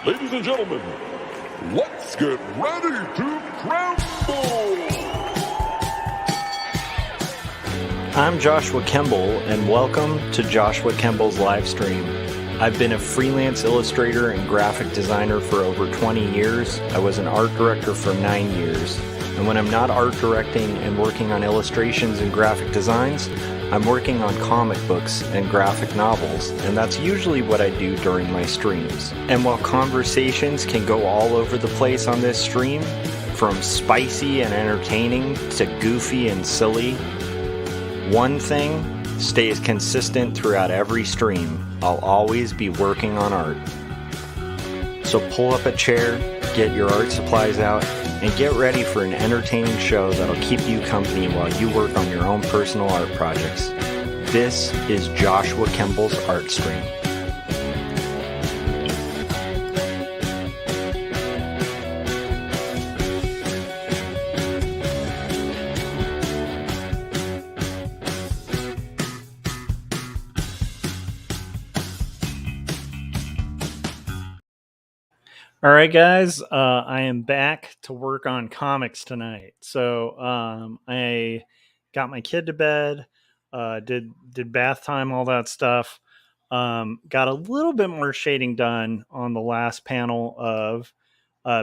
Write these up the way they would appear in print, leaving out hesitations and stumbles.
Ladies and gentlemen, let's get ready to crumble! I'm Joshua Kemble, and welcome to Joshua Kemble's Livestream. I've been a freelance illustrator and graphic designer for over 20 years. I was an art director for 9 years. And when I'm not art directing and working on illustrations and graphic designs, I'm working on comic books and graphic novels, and that's usually what I do during my streams. And while conversations can go all over the place on this stream, from spicy and entertaining to goofy and silly, one thing stays consistent throughout every stream. I'll always be working on art. So pull up a chair, get your art supplies out, and get ready for an entertaining show that'll keep you company while you work on your own personal art projects. This is Joshua Kemble's Art Stream. All right, guys, I am back to work on comics tonight. So I got my kid to bed, did bath time, all that stuff. Got a little bit more shading done on the last panel of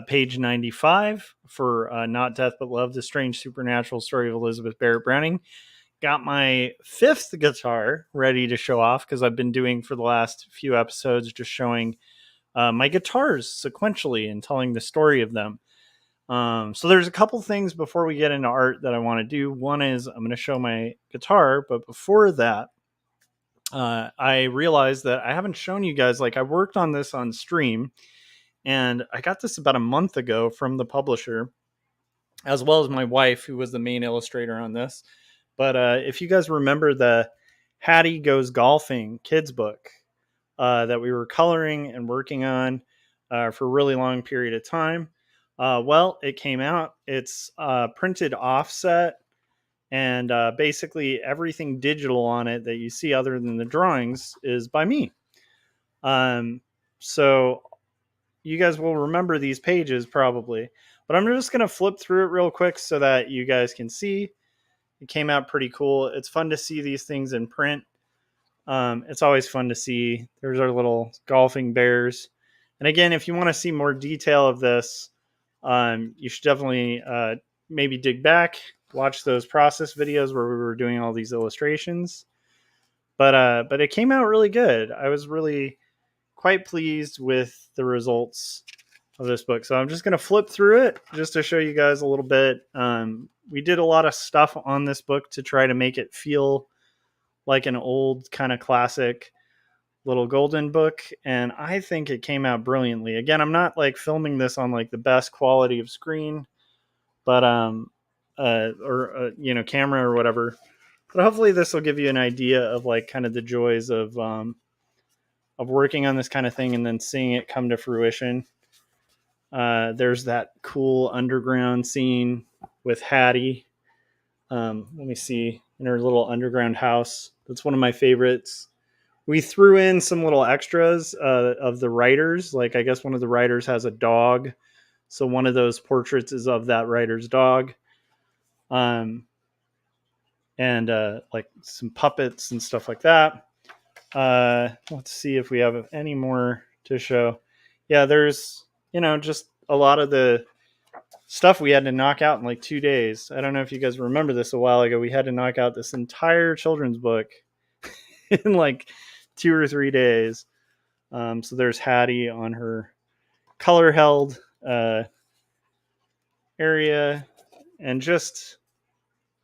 page 95 for Not Death But Love, The Strange Supernatural Story of Elizabeth Barrett Browning. Got my fifth guitar ready to show off because I've been doing for the last few episodes just showing my guitars sequentially and telling the story of them. So there's a couple things before we get into art that I want to do. One is I'm going to show my guitar, but before that, I realized that I haven't shown you guys, like I worked on this on stream and I got this about a month ago from the publisher, as well as my wife, who was the main illustrator on this. But if you guys remember the Hattie Goes Golfing kids book, that we were coloring and working on for a really long period of time. Well, it came out. It's printed offset, and basically everything digital on it that you see other than the drawings is by me. So you guys will remember these pages probably, but I'm just going to flip through it real quick so that you guys can see. It came out pretty cool. It's fun to see these things in print. It's always fun to see. There's our little golfing bears. And again, if you want to see more detail of this, you should definitely maybe dig back, watch those process videos where we were doing all these illustrations. But it came out really good. I was really quite pleased with the results of this book. So I'm just going to flip through it just to show you guys a little bit. We did a lot of stuff on this book to try to make it feel like an old kind of classic little golden book, and I think it came out brilliantly. Again, I'm not like filming this on like the best quality of screen, but camera or whatever. But hopefully this will give you an idea of like kind of the joys of working on this kind of thing and then seeing it come to fruition. There's that cool underground scene with Hattie. Let me see, in her little underground house. That's one of my favorites. We threw in some little extras of the writers. Like, I guess one of the writers has a dog. So one of those portraits is of that writer's dog. And like some puppets and stuff like that. Let's see if we have any more to show. Yeah, there's, just a lot of the stuff we had to knock out in like 2 days. I don't know if you guys remember this a while ago. We had to knock out this entire children's book in like 2 or 3 days. So there's Hattie on her color held area. And just,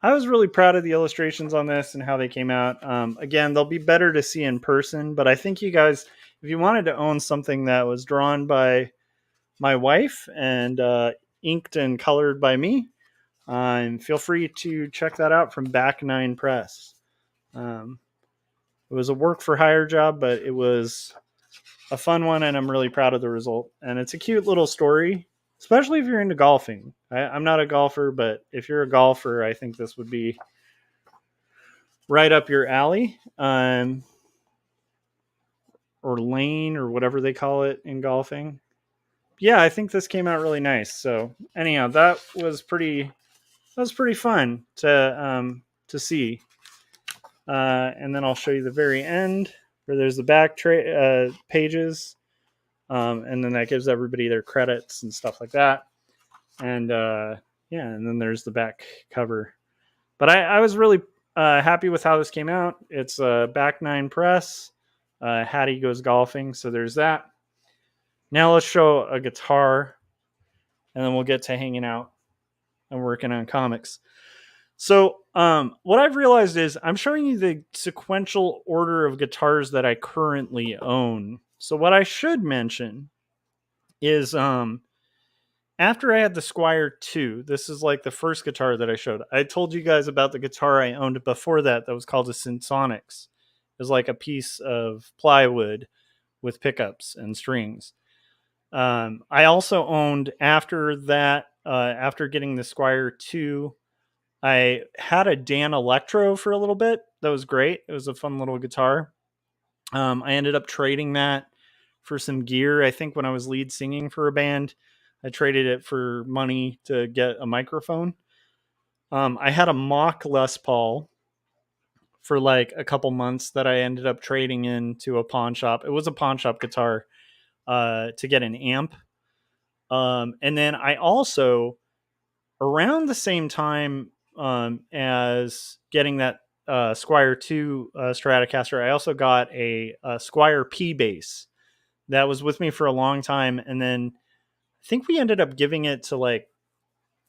I was really proud of the illustrations on this and how they came out. Again, they'll be better to see in person, but I think you guys, if you wanted to own something that was drawn by my wife and inked and colored by me, feel free to check that out from Back Nine Press. It was a work for hire job, but it was a fun one, and I'm really proud of the result. And it's a cute little story, especially if you're into golfing. I'm not a golfer, but if you're a golfer, I think this would be right up your alley. Or lane, or whatever they call it in golfing. yeah, I think this came out really nice. So anyhow, that was pretty fun to see. And then I'll show you the very end where there's the back pages, and then that gives everybody their credits and stuff like that. And yeah, and then there's the back cover. But I was really happy with how this came out. It's a back nine press. Hattie goes golfing, so there's that. Now let's show a guitar, and then we'll get to hanging out and working on comics. So, what I've realized is I'm showing you the sequential order of guitars that I currently own. So, what I should mention is, after I had the Squire 2, this is like the first guitar that I showed. I told you guys about the guitar I owned before that was called a Synsonics. It was like a piece of plywood with pickups and strings. I also owned after that, after getting the Squire 2, I had a Dan Electro for a little bit. That was great. It was a fun little guitar. I ended up trading that for some gear. I think when I was lead singing for a band, I traded it for money to get a microphone. I had a mock Les Paul for like a couple months that I ended up trading into a pawn shop. It was a pawn shop guitar to get an amp. And then I also, around the same time as getting that Squire 2 Stratocaster, I also got a Squire P bass that was with me for a long time. And then I think we ended up giving it to like,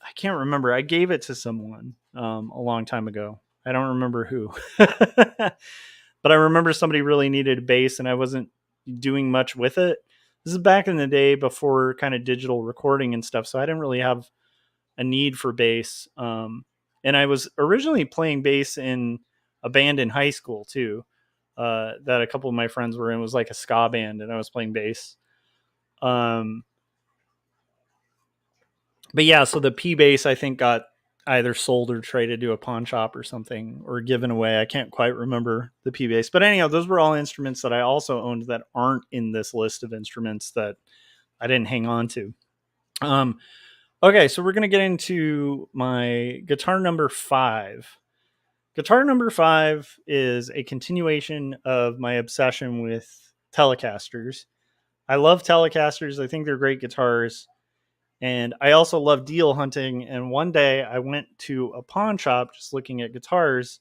I can't remember. I gave it to someone a long time ago. I don't remember who. But I remember somebody really needed a bass and I wasn't doing much with it. This is back in the day before kind of digital recording and stuff. So I didn't really have a need for bass. And I was originally playing bass in a band in high school too, that a couple of my friends were in. It was like a ska band, and I was playing bass. But yeah, so the P bass I think got either sold or traded to a pawn shop or something, or given away. I can't quite remember the P bass. But anyhow, those were all instruments that I also owned that aren't in this list of instruments that I didn't hang on to. Okay, so we're going to get into my guitar number 5. Guitar number 5 is a continuation of my obsession with Telecasters. I love Telecasters. I think they're great guitars. And I also love deal hunting. And one day I went to a pawn shop just looking at guitars,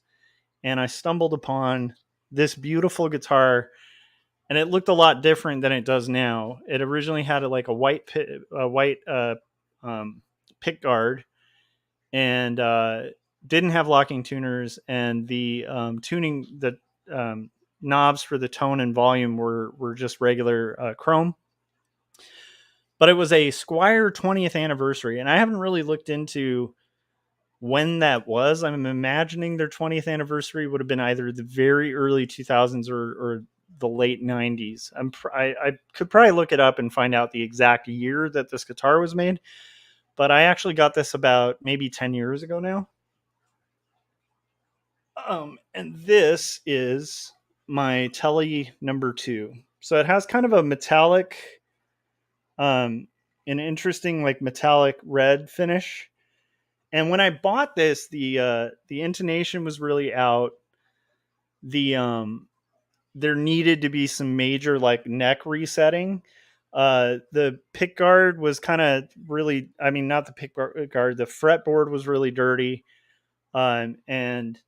and I stumbled upon this beautiful guitar, and it looked a lot different than it does now. It originally had like a white pick guard, and didn't have locking tuners, and the tuning the knobs for the tone and volume were just regular chrome. But it was a Squire 20th anniversary, and I haven't really looked into when that was. I'm imagining their 20th anniversary would have been either the very early 2000s or the late 90s. I could probably look it up and find out the exact year that this guitar was made, but I actually got this about maybe 10 years ago now. And this is my Tele number 2. So it has kind of a metallic, an interesting like metallic red finish. And when I bought this, the intonation was really out. There needed to be some major like neck resetting. The pick guard was kind of really, I mean, not the pick guard, the fretboard was really dirty. And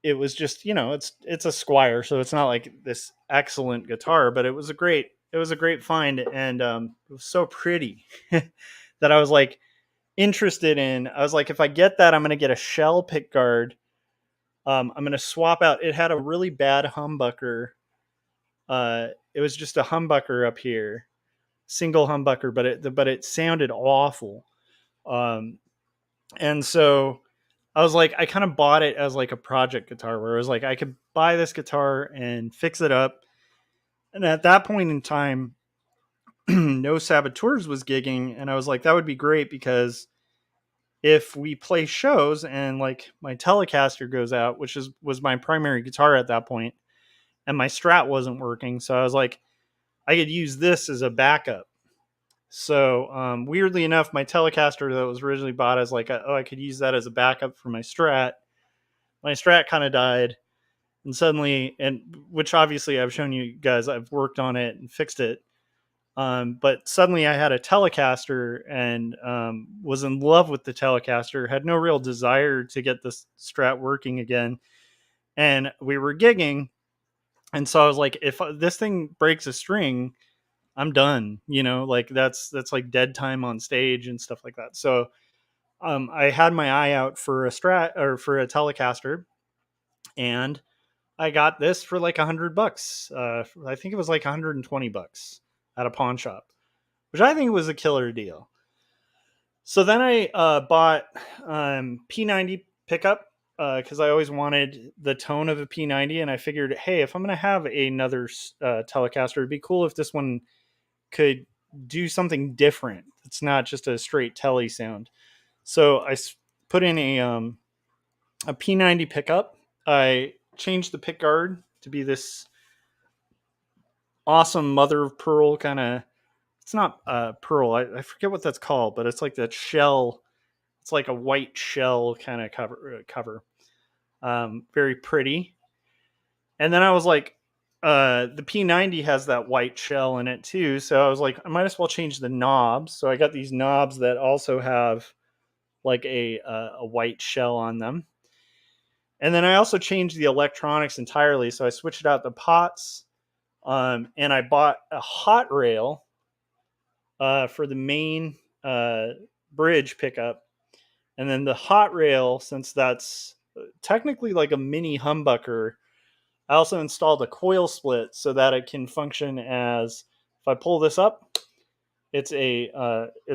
it was just, it's a Squire, so it's not like this excellent guitar, but it was a great find. And it was so pretty that I was like interested in. I was like, if I get that, I'm going to get a shell pick guard. I'm going to swap out. It had a really bad humbucker. It was just a humbucker up here, single humbucker, but it sounded awful. And so I was like, I kind of bought it as like a project guitar, where I was like, I could buy this guitar and fix it up. And at that point in time, No Saboteurs was gigging, and I was like, that would be great, because if we play shows and like my Telecaster goes out, which was my primary guitar at that point, and my Strat wasn't working, so I was like, I could use this as a backup. So weirdly enough, my Telecaster that was originally bought as like, I could use that as a backup for my Strat. My Strat kind of died, and suddenly, and which obviously I've shown you guys, I've worked on it and fixed it. But suddenly I had a Telecaster and was in love with the Telecaster, had no real desire to get this Strat working again. And we were gigging. And so I was like, if this thing breaks a string, I'm done, like that's like dead time on stage and stuff like that. So I had my eye out for a Strat or for a Telecaster, and I got this for like $100. I think it was like $120 at a pawn shop, which I think was a killer deal. So then I bought P90 pickup because I always wanted the tone of a P90, and I figured, hey, if I'm going to have another Telecaster, it'd be cool if this one could do something different. It's not just a straight telly sound. So I put in a P90 pickup. I changed the pick guard to be this awesome mother of pearl kind of. It's not pearl. I forget what that's called, but it's like that shell. It's like a white shell kind of cover. Very pretty. And then I was like, the P90 has that white shell in it too. So I was like, I might as well change the knobs. So I got these knobs that also have like a white shell on them. And then I also changed the electronics entirely. So I switched out the pots, and I bought a hot rail for the main bridge pickup. And then the hot rail, since that's technically like a mini humbucker, I also installed a coil split so that it can function as, if I pull this up, it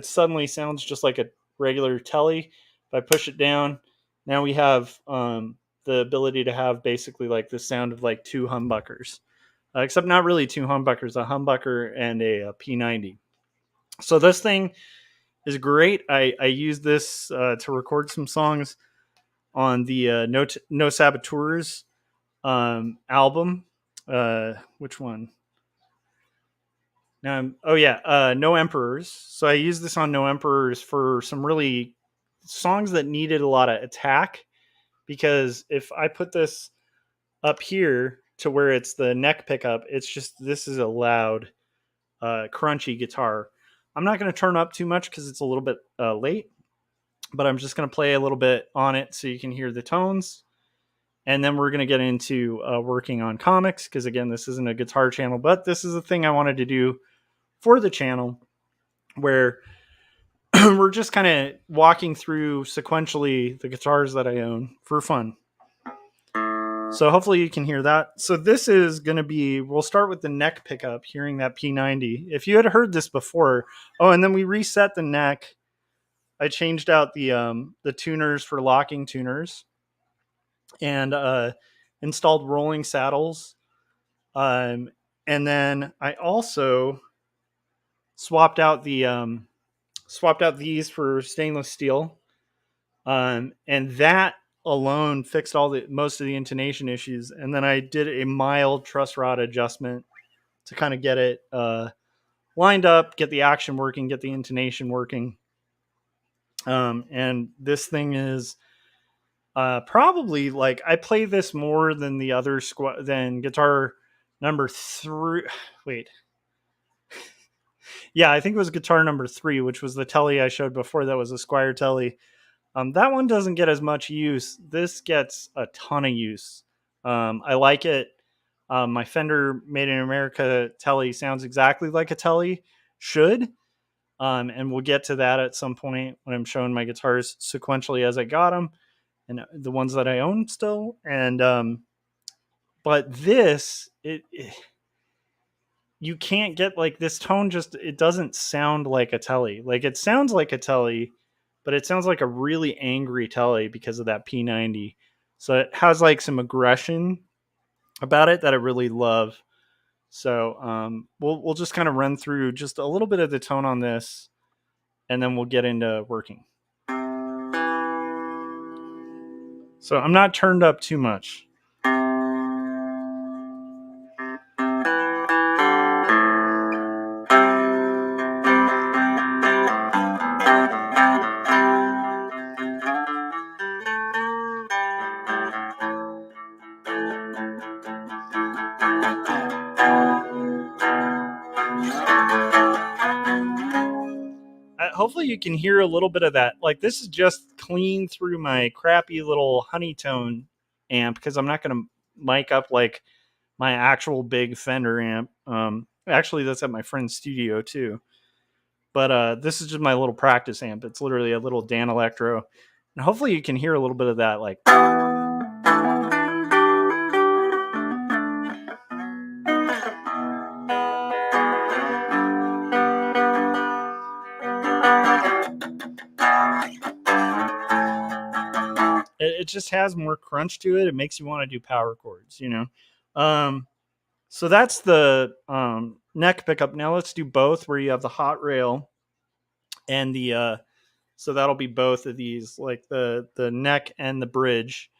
suddenly sounds just like a regular telly. If I push it down, now we have the ability to have basically like the sound of like two humbuckers, except not really two humbuckers, a humbucker and a P90. So this thing is great. I use this to record some songs on the No Saboteurs album. Which one? No Emperors. So I use this on No Emperors for some really songs that needed a lot of attack, because if I put this up here to where it's the neck pickup, this is a loud, crunchy guitar. I'm not going to turn up too much because it's a little bit late, but I'm just going to play a little bit on it so you can hear the tones. And then we're going to get into working on comics, because again, this isn't a guitar channel, but this is a thing I wanted to do for the channel, where we're just kind of walking through sequentially the guitars that I own for fun. So hopefully you can hear that. So this is going to be, we'll start with the neck pickup, hearing that P90. If you had heard this before, and then we reset the neck. I changed out the tuners for locking tuners, and installed rolling saddles. And then I also swapped out these for stainless steel. And that alone fixed most of the intonation issues. And then I did a mild truss rod adjustment to kind of get it lined up, get the action working, get the intonation working. And this thing is probably, like, I play this more than the other than guitar number 3. Wait. Yeah, I think it was guitar number 3, which was the telly I showed before. That was a Squire telly. That one doesn't get as much use. This gets a ton of use. I like it. My Fender Made in America telly sounds exactly like a telly should. And we'll get to that at some point when I'm showing my guitars sequentially as I got them, and the ones that I own still. And but this, you can't get like this tone. It doesn't sound like a telly. Like, it sounds like a telly, but it sounds like a really angry telly because of that P90. So it has like some aggression about it that I really love. So we'll just kind of run through just a little bit of the tone on this, and then we'll get into working. So I'm not turned up too much. hopefully you can hear a little bit of that. Like, this is just clean through my crappy little Honeytone amp, because I'm not going to mic up like my actual big Fender amp. Actually, that's at my friend's studio too. But this is just my little practice amp. It's literally a little Dan Electro. And hopefully you can hear a little bit of that. Like, it just has more crunch to it. It makes you want to do power chords, you know? So that's the neck pickup. Now let's do both, where you have the hot rail and the so that'll be both of these, like the neck and the bridge,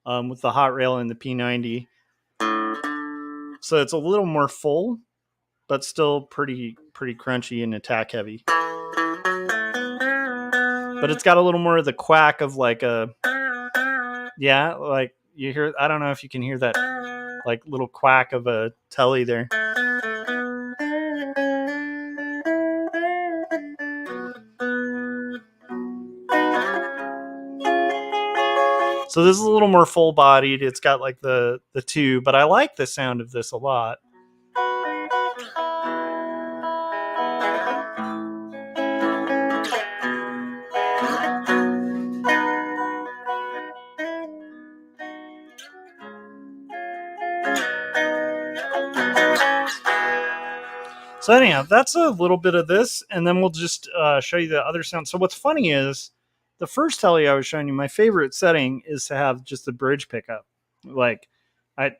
with the hot rail and the P90. So it's a little more full, but still pretty crunchy and attack heavy. But it's got a little more of the quack of like a, yeah, like you hear, I don't know if you can hear that like little quack of a telly there. So this is a little more full bodied. It's got like the two, but I like the sound of this a lot. So anyhow, that's a little bit of this, and then we'll just show you the other sound. So what's funny is the first telly I was showing you, my favorite setting is to have just the bridge pickup. Like I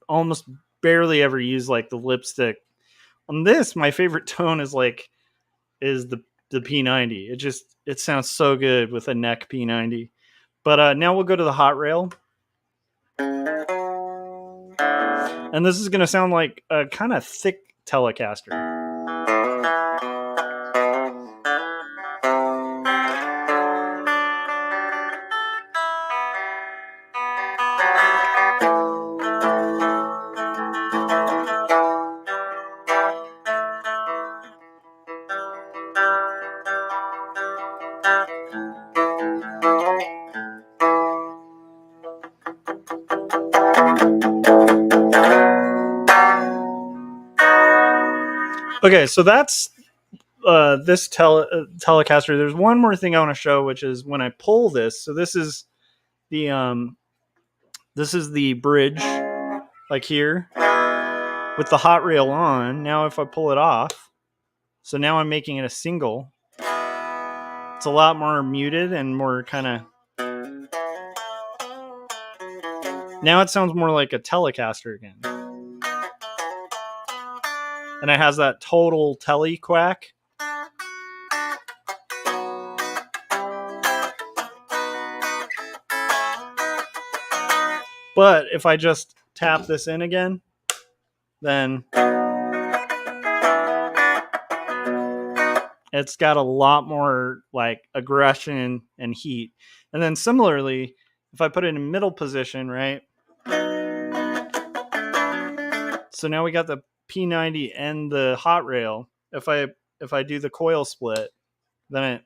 almost barely ever use like the lipstick. On this, my favorite tone is the P90. It sounds so good with a neck P90. But now we'll go to the hot rail. And this is going to sound like a kind of thick Telecaster. Okay, so that's this Telecaster. There's one more thing I want to show, which is when I pull this. So this is the bridge, like here, with the hot rail on. Now if I pull it off, so now I'm making it a single. It's a lot more muted and more kind of. Now it sounds more like a Telecaster again. And it has that total telly quack. But if I just tap this in again, then it's got a lot more like aggression and heat. And then similarly, if I put it in middle position, right? So now we got the P90 and the hot rail. If I do the coil split, then it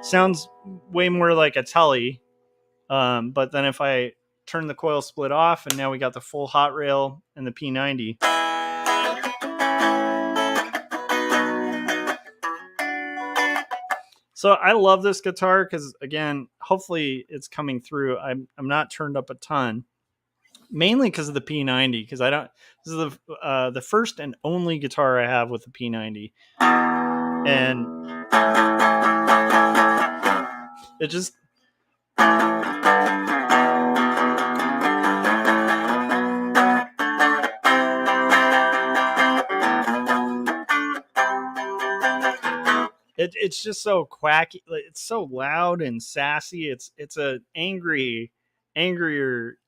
sounds way more like a telly. But then if I turn the coil split off, and now we got the full hot rail and the P90. So I love this guitar because, again, hopefully it's coming through. I'm not turned up a ton, mainly because of the P90. Because I don't. This is the first and only guitar I have with the P90, and it just. It's just so quacky. It's so loud and sassy. It's a angrier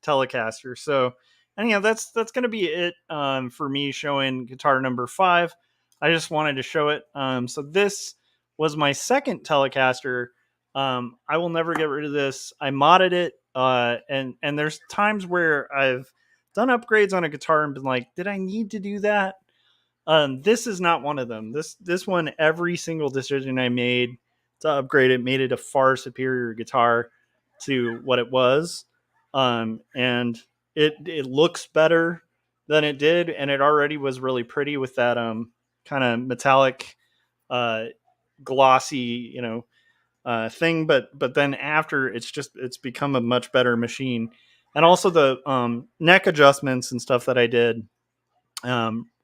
Telecaster. So anyhow, that's going to be it for me showing guitar number 5. I just wanted to show it. So this was my second Telecaster. I will never get rid of this. I modded it, and there's times where I've done upgrades on a guitar and been like, did I need to do that? This is not one of them. This one, every single decision I made to upgrade it made it a far superior guitar to what it was. And it looks better than it did, and it already was really pretty with that kind of metallic, uh, glossy, thing. But then after, it's become a much better machine, and also the neck adjustments and stuff that I did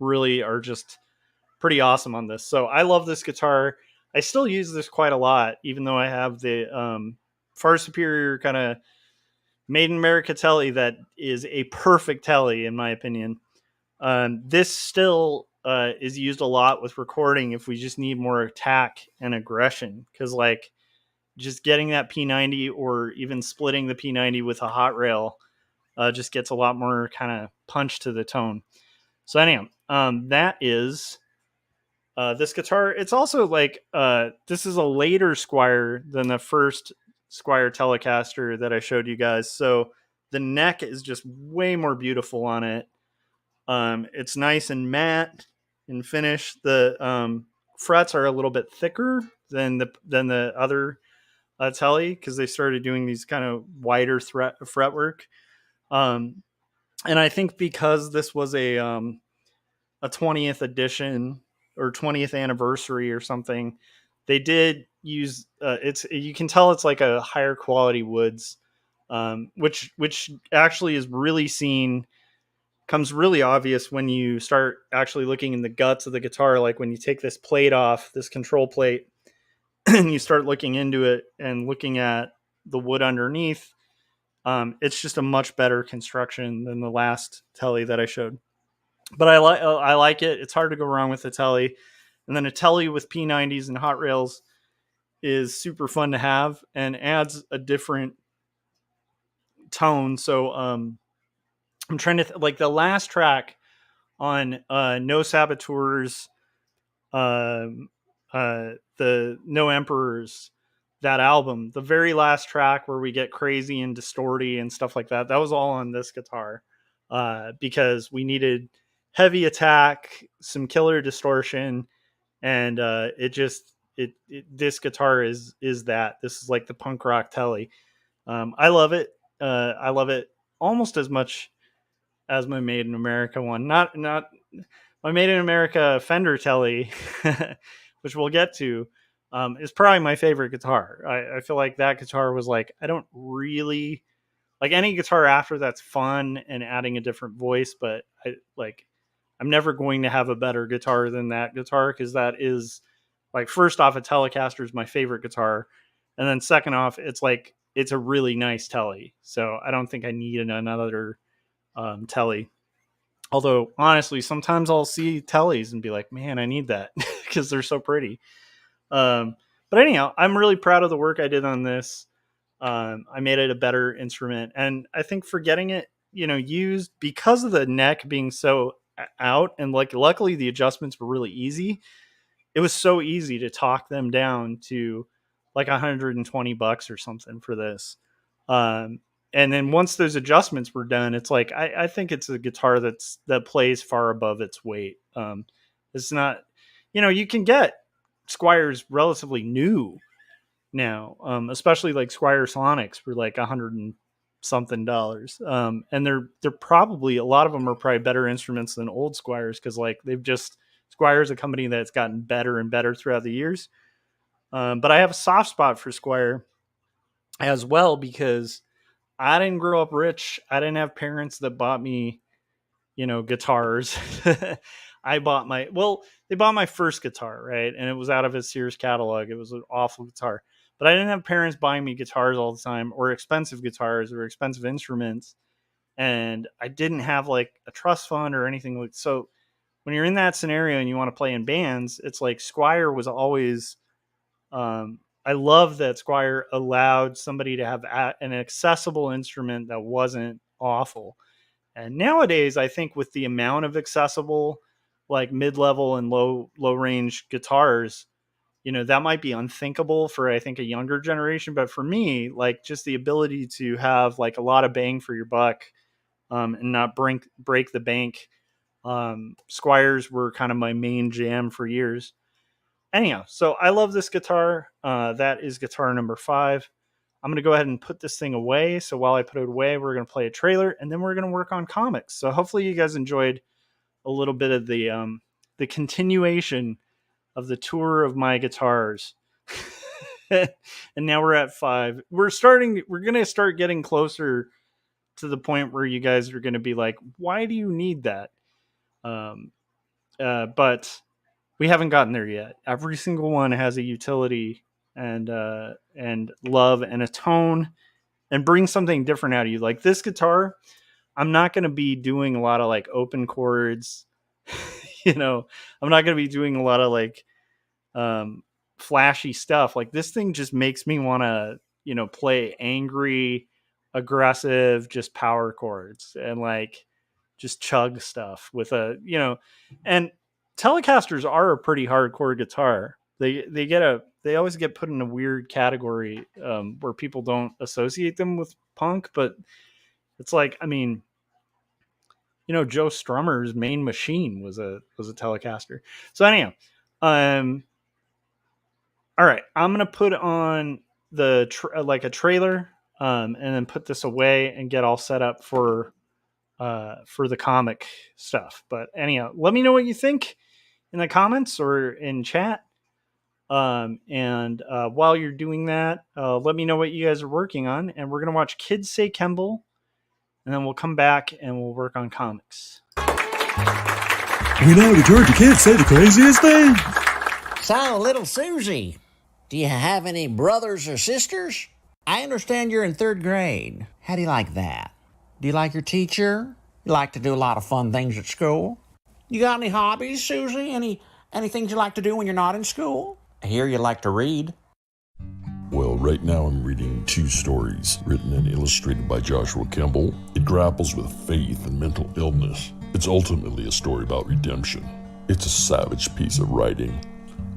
really are just pretty awesome on this. So I love this guitar. I still use this quite a lot, even though I have the far superior kind of made in America telly that is a perfect telly, in my opinion. This still is used a lot with recording if we just need more attack and aggression. Because, like, just getting that P90 or even splitting the P90 with a hot rail just gets a lot more kind of punch to the tone. So, anyhow, that is this guitar. It's also like this is a later Squire than the first Squire Telecaster that I showed you guys. So the neck is just way more beautiful on it. It's nice and matte and finish. The frets are a little bit thicker than the other Telly, because they started doing these kind of wider fretwork. And I think because this was a 20th edition or 20th anniversary or something, they did use it's, you can tell it's like a higher quality woods, which actually is really seen, comes really obvious when you start actually looking in the guts of the guitar. Like when you take this plate off, this control plate, and you start looking into it and looking at the wood underneath, it's just a much better construction than the last telly that I showed. But I like it. It's hard to go wrong with a telly. And then a telly with P90s and hot rails is super fun to have and adds a different tone. So I'm trying to like the last track on No Saboteurs, um, the No Emperors, that album, the very last track where we get crazy and distorty and stuff like that, that was all on this guitar, because we needed heavy attack, some killer distortion, and this guitar is that. This is like the punk rock telly. I love it. I love it almost as much as my Made in America one. Not my Made in America Fender telly, which we'll get to, is probably my favorite guitar. I feel like that guitar was like, I don't really like any guitar after that's fun and adding a different voice, but I'm never going to have a better guitar than that guitar, because that is like, first off, a Telecaster is my favorite guitar, and then second off, it's like it's a really nice telly. So I don't think I need another telly. Although honestly, sometimes I'll see tellies and be like, man, I need that because they're so pretty. But anyhow, I'm really proud of the work I did on this. I made it a better instrument, and I think for getting it, used, because of the neck being so out, and like luckily the adjustments were really easy. It was so easy to talk them down to like $120 or something for this. Um, and then once those adjustments were done, it's like I think it's a guitar that plays far above its weight. It's not, you can get Squires relatively new now, especially like Squire Sonics for like $100 and something. And they're probably, a lot of them are probably better instruments than old Squires, because like Squire is a company that's gotten better and better throughout the years. But I have a soft spot for Squire as well, because I didn't grow up rich. I didn't have parents that bought me, guitars. They bought my first guitar, right? And it was out of a Sears catalog. It was an awful guitar. But I didn't have parents buying me guitars all the time, or expensive guitars or expensive instruments. And I didn't have like a trust fund or anything like so. When you're in that scenario and you want to play in bands, it's like Squire was always, I love that Squire allowed somebody to have an accessible instrument that wasn't awful. And nowadays, I think with the amount of accessible, like mid-level and low range guitars, that might be unthinkable for, I think, a younger generation. But for me, like, just the ability to have like a lot of bang for your buck, and not break the bank. Squires were kind of my main jam for years. Anyhow, so I love this guitar. That is guitar number 5. I'm going to go ahead and put this thing away. So while I put it away, we're going to play a trailer, and then we're going to work on comics. So hopefully you guys enjoyed a little bit of the continuation of the tour of my guitars. And now we're at 5. We're going to start getting closer to the point where you guys are going to be like, why do you need that? But we haven't gotten there yet. Every single one has a utility and love and a tone and bring something different out of you. Like this guitar, I'm not going to be doing a lot of like open chords. I'm not going to be doing a lot of like flashy stuff. Like this thing just makes me want to, play angry, aggressive, just power chords and like just chug stuff with and Telecasters are a pretty hardcore guitar. They always get put in a weird category where people don't associate them with punk, but it's like, I mean, Joe Strummer's main machine was a Telecaster. So anyhow, all right, I'm gonna put on the like a trailer, and then put this away and get all set up for the comic stuff. But anyhow, let me know what you think in the comments or in chat. And while you're doing that, let me know what you guys are working on, and we're gonna watch Kids Say Kemble, and then we'll come back and we'll work on comics. We know the Georgia kids say the craziest thing. So, little Susie, do you have any brothers or sisters? I understand you're in 3rd grade. How do you like that? Do you like your teacher? You like to do a lot of fun things at school? You got any hobbies, Susie? Any things you like to do when you're not in school? I hear you like to read. Well, right now I'm reading 2 stories written and illustrated by Joshua Kemble. It grapples with faith and mental illness. It's ultimately a story about redemption. It's a savage piece of writing.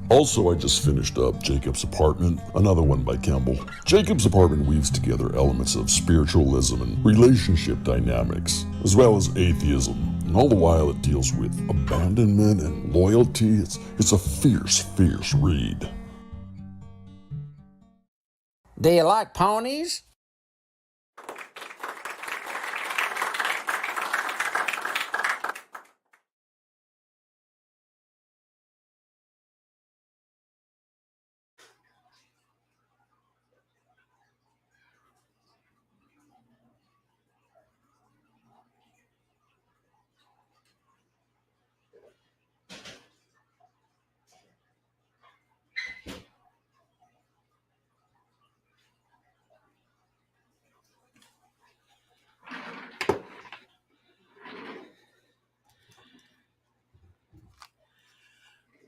Also, I just finished up Jacob's Apartment, another one by Kemble. Jacob's Apartment weaves together elements of spiritualism and relationship dynamics, as well as atheism, and all the while it deals with abandonment and loyalty. It's a fierce, fierce read. Do you like ponies?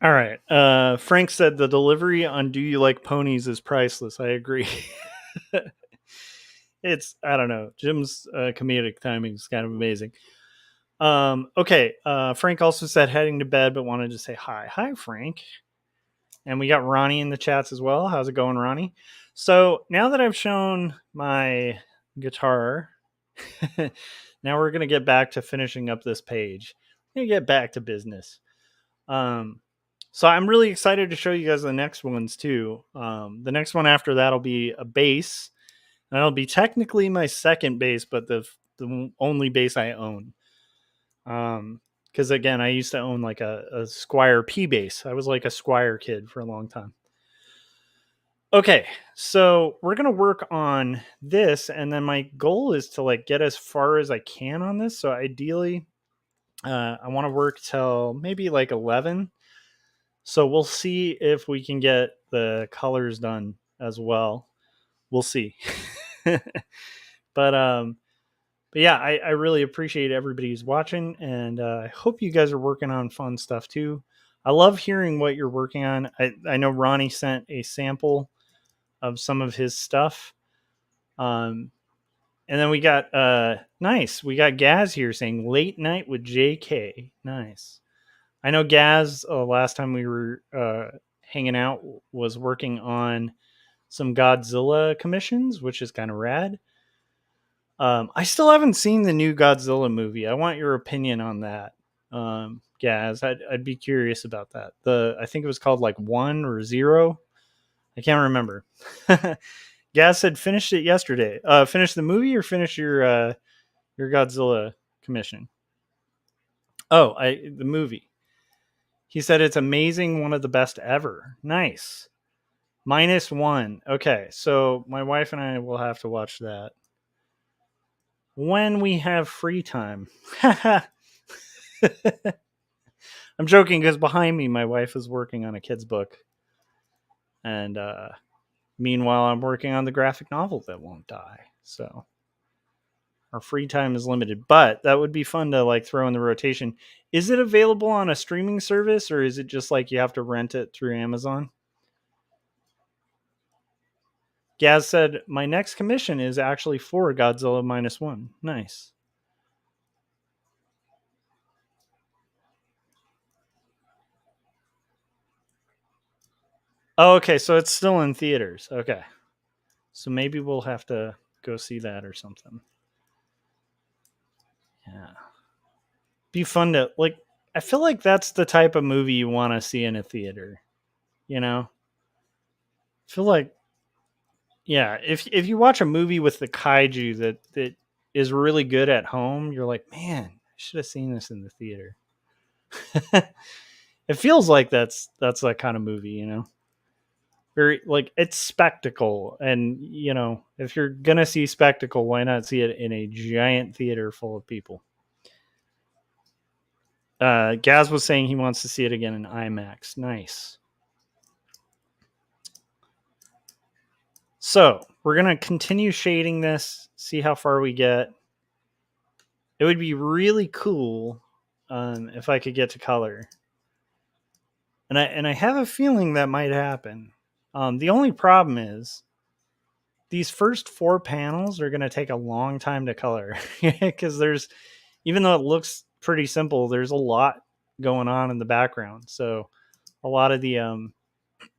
All right. Frank said the delivery on "Do You Like Ponies" is priceless. I agree. I don't know. Jim's comedic timing is kind of amazing. Okay. Frank also said heading to bed, but wanted to say hi. Hi, Frank. And we got Ronnie in the chats as well. How's it going, Ronnie? So now that I've shown my guitar, now we're going to get back to finishing up this page. We're going to get back to business. So I'm really excited to show you guys the next ones too. The next one after that will be a bass. And it'll be technically my second bass, but the only bass I own. Because again, I used to own like a Squire P bass. I was like a Squire kid for a long time. Okay, so we're gonna work on this, and then my goal is to like get as far as I can on this. So ideally, I want to work till maybe like 11. So we'll see if we can get the colors done as well. We'll see. But yeah, I really appreciate everybody who's watching, and I hope you guys are working on fun stuff too. I love hearing what you're working on. I know Ronnie sent a sample of some of his stuff. And then we got nice. We got Gaz here saying late night with JK. Nice. I know Gaz last time we were hanging out was working on some Godzilla commissions, which is kind of rad. I still haven't seen the new Godzilla movie. I want your opinion on that. Gaz, I'd be curious about that. I think it was called like 1 or 0. I can't remember. Gaz said finished it yesterday. Finished the movie or finished your Godzilla commission? Oh, the movie. He said it's amazing, one of the best ever. Nice. -1. Okay, so my wife and I will have to watch that when we have free time. I'm joking because behind me, my wife is working on a kid's book. And meanwhile, I'm working on the graphic novel that won't die. So our free time is limited, but that would be fun to like throw in the rotation. Is it available on a streaming service, or is it just like you have to rent it through Amazon? Gaz said, my next commission is actually for Godzilla -1. Nice. Oh, okay, so it's still in theaters. Okay. So maybe we'll have to go see that or something. Yeah. Be fun to, like, I feel like that's the type of movie you want to see in a theater. You know? I feel like, yeah, if you watch a movie with the kaiju that is really good at home, you're like, man, I should have seen this in the theater. It feels like that's that kind of movie, you know? Very, like, it's spectacle, and you know, if you're gonna see spectacle, why not see it in a giant theater full of people? Gaz was saying he wants to see it again in IMAX. Nice. So we're gonna continue shading this, see how far we get. It would be really cool if I could get to color, and I have a feeling that might happen. The only problem is these first 4 panels are going to take a long time to color because there's, even though it looks pretty simple, there's a lot going on in the background. So a lot of the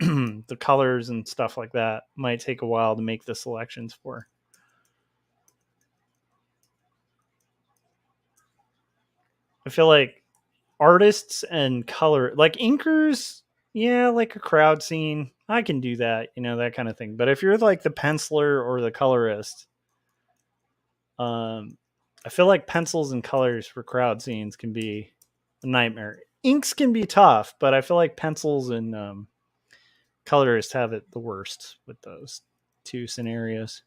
the colors and stuff like that might take a while to make the selections for. I feel like artists and color, like inkers, yeah, like a crowd scene, I can do that, you know, that kind of thing. But if you're like the penciler or the colorist, I feel like pencils and colors for crowd scenes can be a nightmare. Inks can be tough, but I feel like pencils and colorists have it the worst with those 2 scenarios.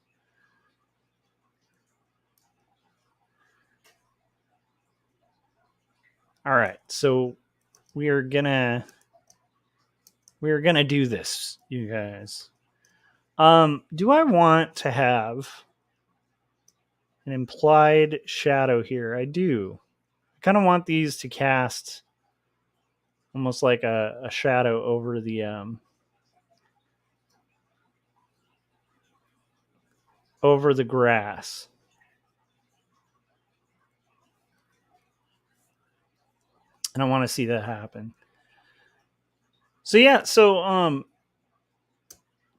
All right, so we are gonna do this, you guys. Do I want to have an implied shadow here? I do. I kind of want these to cast almost like a shadow over the grass. And I want to see that happen. So yeah, so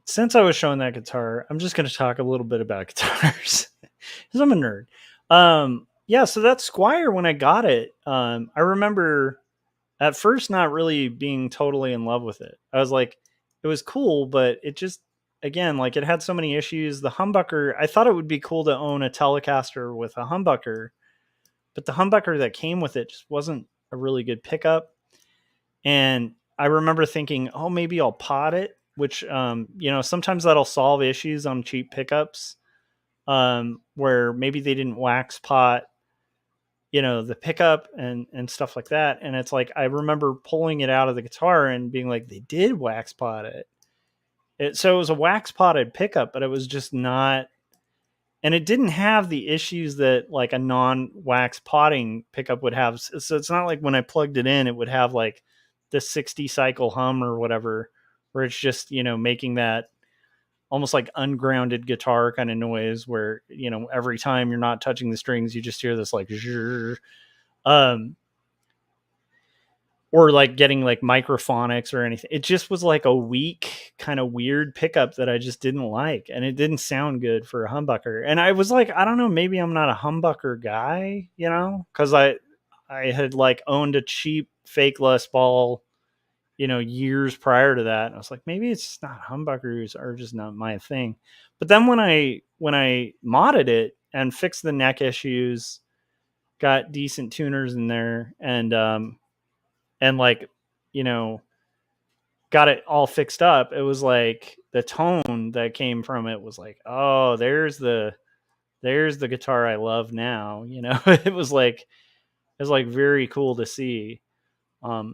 since I was showing that guitar, I'm just going to talk a little bit about guitars because I'm a nerd. Yeah, so that Squire, when I got it, I remember at first not really being totally in love with it. I was like, it was cool, but it just, again, like it had so many issues. The humbucker, I thought it would be cool to own a Telecaster with a humbucker, but the humbucker that came with it just wasn't a really good pickup. And I remember thinking, oh, maybe I'll pot it, which, you know, sometimes that'll solve issues on cheap pickups, where maybe they didn't wax pot, you know, the pickup and stuff like that. And it's like, I remember pulling it out of the guitar and being like, they did wax pot it. So it was a wax potted pickup, but it was just not, and it didn't have the issues that like a non-wax potting pickup would have. So it's not like when I plugged it in, it would have like the 60 cycle hum or whatever, where it's just, you know, making that almost like ungrounded guitar kind of noise where, you know, every time you're not touching the strings, you just hear this like, or or like getting like microphonics or anything. It just was like a weak kind of weird pickup that I just didn't like, and it didn't sound good for a humbucker. And I was like, I don't know, maybe I'm not a humbucker guy, you know, because I had like owned a cheap fake Les Paul, you know, years prior to that. And I was like, maybe it's not humbuckers are just not my thing. But then when I modded it and fixed the neck issues, got decent tuners in there, and like, you know, got it all fixed up, it was like the tone that came from it was like, oh, there's the guitar I love now, you know. It was like very cool to see.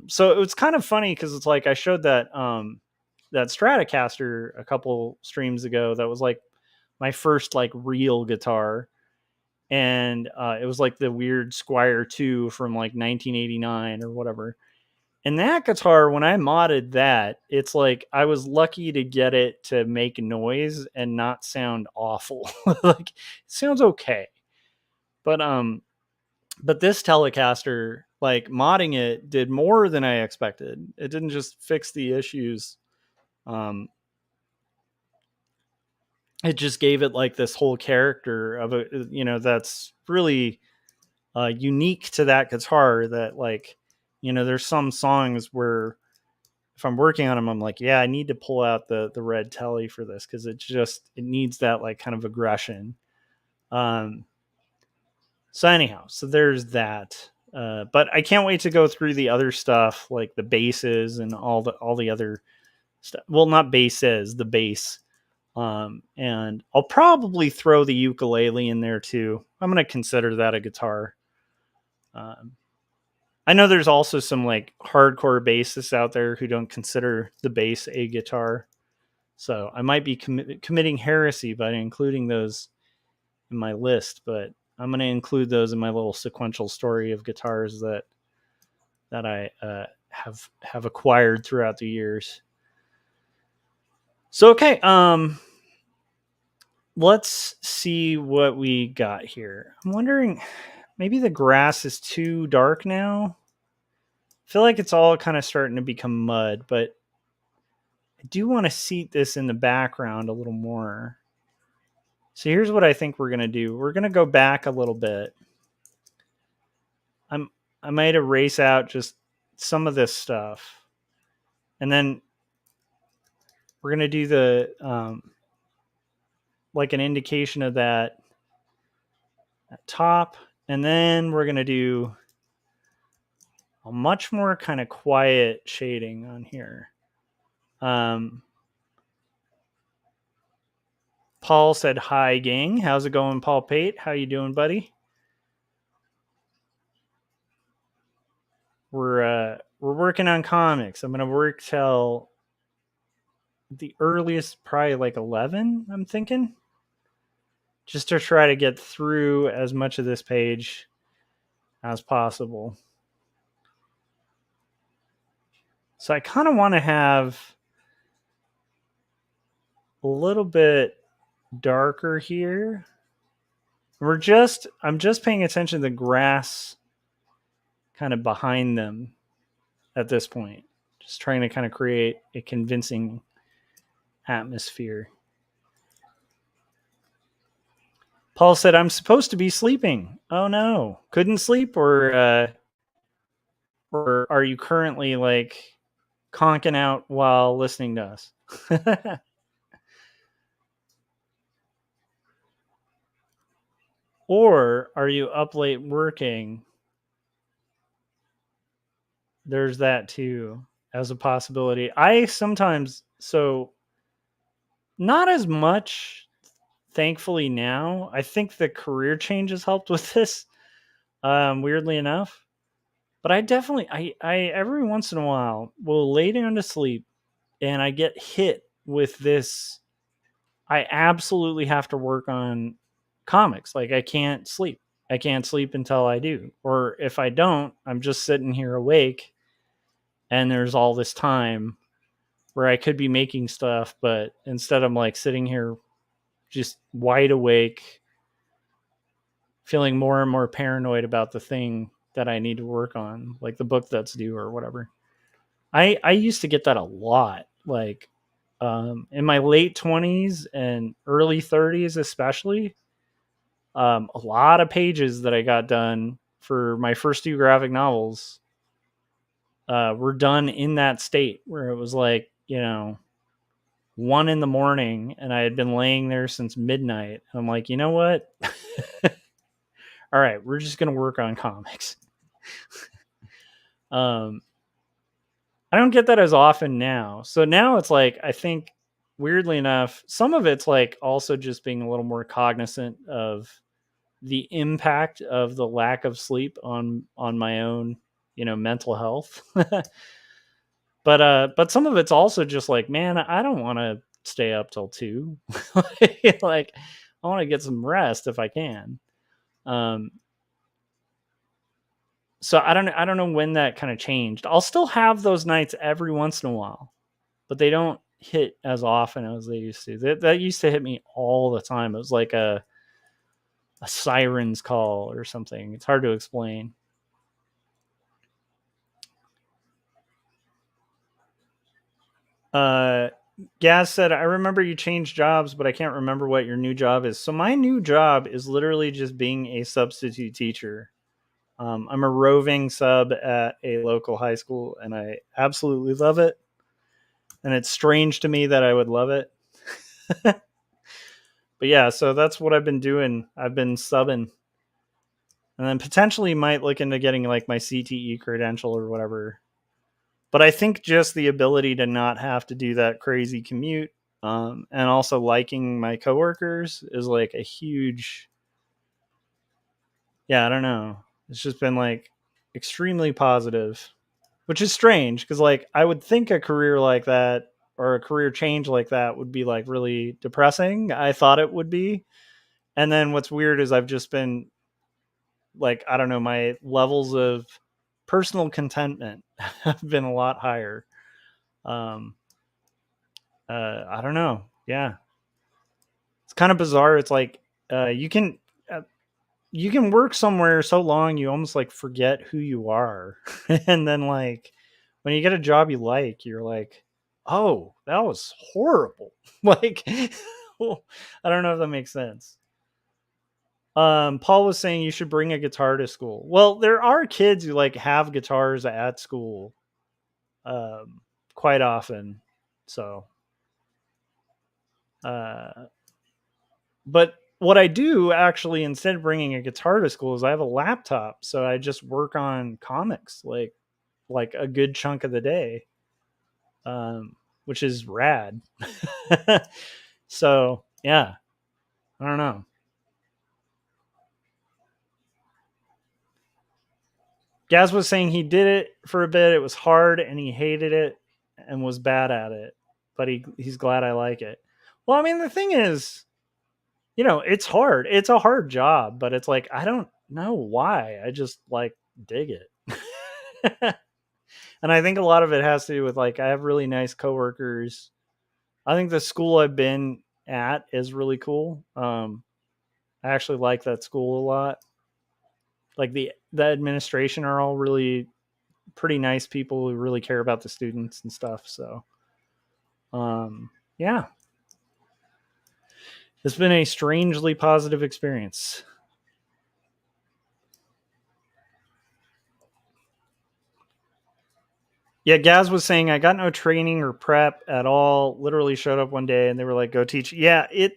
So it was kind of funny because it's like I showed that that Stratocaster a couple streams ago. That was like my first like real guitar, and it was like the weird Squire 2 from like 1989 or whatever. And that guitar, when I modded that, it's like I was lucky to get it to make noise and not sound awful. Like it sounds okay, but this Telecaster, like modding it, did more than I expected. It didn't just fix the issues. It just gave it like this whole character of a, you know, that's really unique to that guitar. That like, you know, there's some songs where if I'm working on them, I'm like, yeah, I need to pull out the red Telly for this because it needs that like kind of aggression. So anyhow, so there's that. But I can't wait to go through the other stuff, like the basses and all the other stuff. Well, not basses, the bass. And I'll probably throw the ukulele in there too. I'm going to consider that a guitar. I know there's also some like hardcore bassists out there who don't consider the bass a guitar. So I might be committing heresy by including those in my list, but I'm going to include those in my little sequential story of guitars that I have acquired throughout the years. So okay, let's see what we got here. I'm wondering, maybe the grass is too dark now. I feel like it's all kind of starting to become mud, but I do want to seat this in the background a little more. So here's what I think we're going to do. We're going to go back a little bit. I might erase out just some of this stuff. And then we're going to do the, like an indication of that top. And then we're going to do a much more kind of quiet shading on here. Paul said, hi, gang. How's it going, Paul Pate? How you doing, buddy? We're working on comics. I'm going to work till the earliest, probably like 11, I'm thinking. Just to try to get through as much of this page as possible. So I kind of want to have a little bit darker here. I'm just paying attention to the grass kind of behind them at this point. Just trying to kind of create a convincing atmosphere. Paul said, I'm supposed to be sleeping. Oh no. Couldn't sleep, or are you currently like conking out while listening to us? Or are you up late working? There's that too as a possibility. I sometimes, so not as much, thankfully now. I think the career change has helped with this, weirdly enough. But I definitely, I every once in a while will lay down to sleep and I get hit with this. I absolutely have to work on comics. Like I can't sleep. I can't sleep until I do. Or if I don't, I'm just sitting here awake and there's all this time where I could be making stuff, but instead I'm like sitting here just wide awake, feeling more and more paranoid about the thing that I need to work on, like the book that's due or whatever. I used to get that a lot, like in my late 20s and early 30s, especially. A lot of pages that I got done for my first 2 graphic novels were done in that state where it was like, 1 a.m. and I had been laying there since midnight. I'm like, you know what? All right, we're just going to work on comics. I don't get that as often now. So now it's like, I think weirdly enough, some of it's like also just being a little more cognizant of the impact of the lack of sleep on my own, mental health. But some of it's also just like, man, I don't want to stay up till 2. Like I want to get some rest if I can. So I don't know when that kind of changed. I'll still have those nights every once in a while, but they don't hit as often as they used to. That used to hit me all the time. It was like a siren's call or something. It's hard to explain. Gaz said, I remember you changed jobs, but I can't remember what your new job is. So my new job is literally just being a substitute teacher. I'm a roving sub at a local high school, and I absolutely love it. And it's strange to me that I would love it. But yeah, so that's what I've been doing. I've been subbing. And then potentially might look into getting like my CTE credential or whatever. But I think just the ability to not have to do that crazy commute, and also liking my coworkers is like a huge, I don't know. It's just been like extremely positive, which is strange because like I would think a career like that or a career change like that would be like really depressing. I thought it would be. And then what's weird is I've just been like, I don't know, my levels of personal contentment have been a lot higher. I don't know. Yeah. It's kind of bizarre. It's like, you can work somewhere so long, you almost like forget who you are. And then like, when you get a job you like, you're like, oh, that was horrible. Like, I don't know if that makes sense. Paul was saying you should bring a guitar to school. Well, there are kids who like have guitars at school, quite often. So, but what I do actually, instead of bringing a guitar to school, is I have a laptop. So I just work on comics like a good chunk of the day, which is rad. So yeah, I don't know. Gaz was saying he did it for a bit. It was hard and he hated it and was bad at it, but he's glad I like it. Well, I mean, the thing is, it's hard. It's a hard job, but it's like, I don't know why. I just like dig it. And I think a lot of it has to do with like, I have really nice coworkers. I think the school I've been at is really cool. I actually like that school a lot. Like the administration are all really pretty nice people who really care about the students and stuff. So, yeah, it's been a strangely positive experience. Yeah, Gaz was saying I got no training or prep at all. Literally showed up one day and they were like, "Go teach." Yeah, it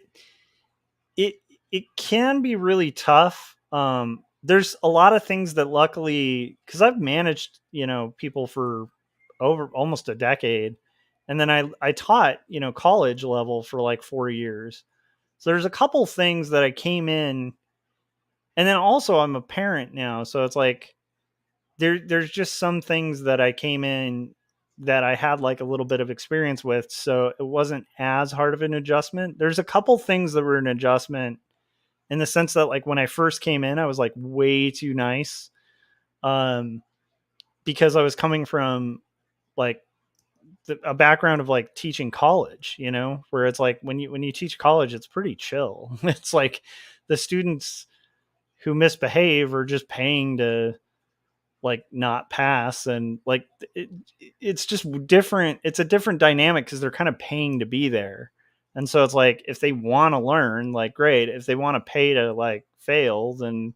can be really tough. There's a lot of things that luckily, because I've managed, people for over almost a decade, and then I taught, college level for like 4 years. So there's a couple things that I came in, and then also I'm a parent now, so it's like there's just some things that I came in that I had like a little bit of experience with, so it wasn't as hard of an adjustment. There's a couple things that were an adjustment in the sense that like when I first came in, I was like way too nice, because I was coming from like a background of like teaching college, where it's like when you teach college, it's pretty chill. It's like the students who misbehave are just paying to like not pass, and like it's just different. It's a different dynamic because they're kind of paying to be there. And so it's like, if they want to learn, like, great. If they want to pay to like fail, then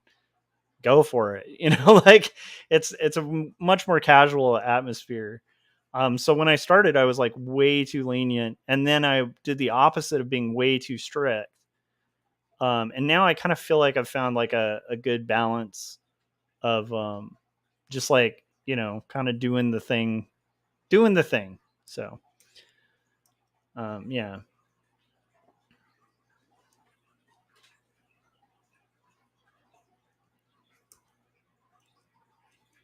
go for it. Like it's a much more casual atmosphere. So when I started, I was like way too lenient, and then I did the opposite of being way too strict. And now I kind of feel like I've found like a good balance of just like, kind of doing the thing. So yeah.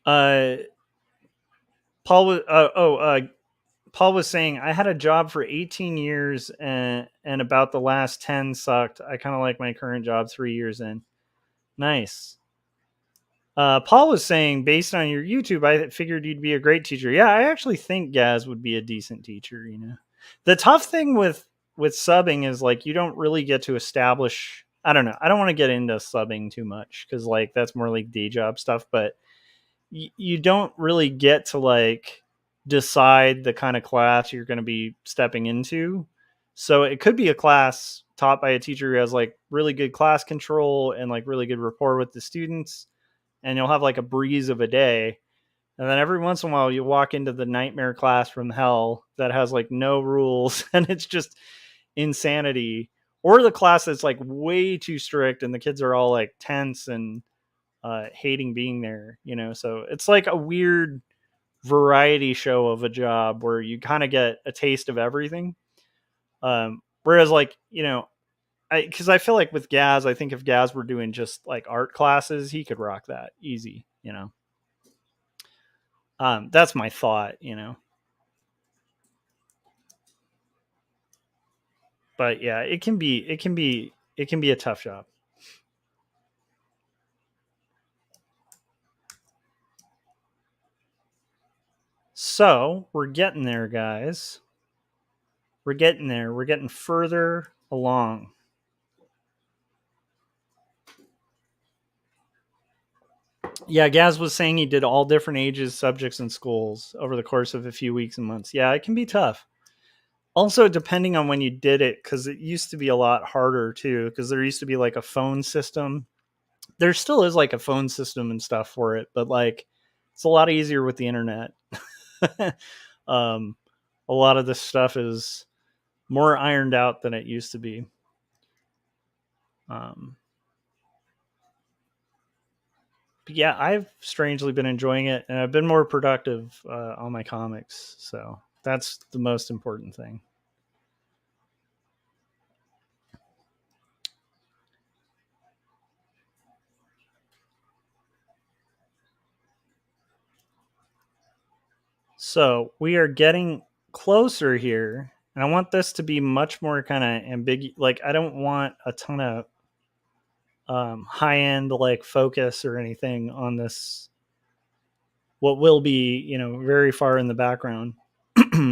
Uh, Paul was Paul was saying, I had a job for 18 years and about the last 10 sucked. I kind of like my current job 3 years in. Nice. Paul was saying, based on your YouTube, I figured you'd be a great teacher. Yeah, I actually think Gaz would be a decent teacher. The tough thing with subbing is like, you don't really get to establish. I don't know. I don't want to get into subbing too much because like that's more like day job stuff. But you don't really get to like decide the kind of class you're going to be stepping into. So it could be a class taught by a teacher who has like really good class control and like really good rapport with the students, and you'll have like a breeze of a day. And then every once in a while you walk into the nightmare class from hell that has like no rules and it's just insanity, or the class that's like way too strict and the kids are all like tense and hating being there. So it's like a weird variety show of a job where you kind of get a taste of everything. Whereas like, because I feel like with Gaz, I think if Gaz were doing just like art classes, he could rock that easy. That's my thought. But yeah, it can be a tough job. So we're getting there, guys. We're getting there. We're getting further along. Yeah, Gaz was saying he did all different ages, subjects, and schools over the course of a few weeks and months. Yeah, it can be tough. Also, depending on when you did it, because it used to be a lot harder too, because there used to be like a phone system. There still is like a phone system and stuff for it, but like it's a lot easier with the internet. A lot of this stuff is more ironed out than it used to be. But yeah, I've strangely been enjoying it, and I've been more productive on my comics. So that's the most important thing. So we are getting closer here, and I want this to be much more kind of ambiguous. Like, I don't want a ton of high end like focus or anything on this. What will be, very far in the background.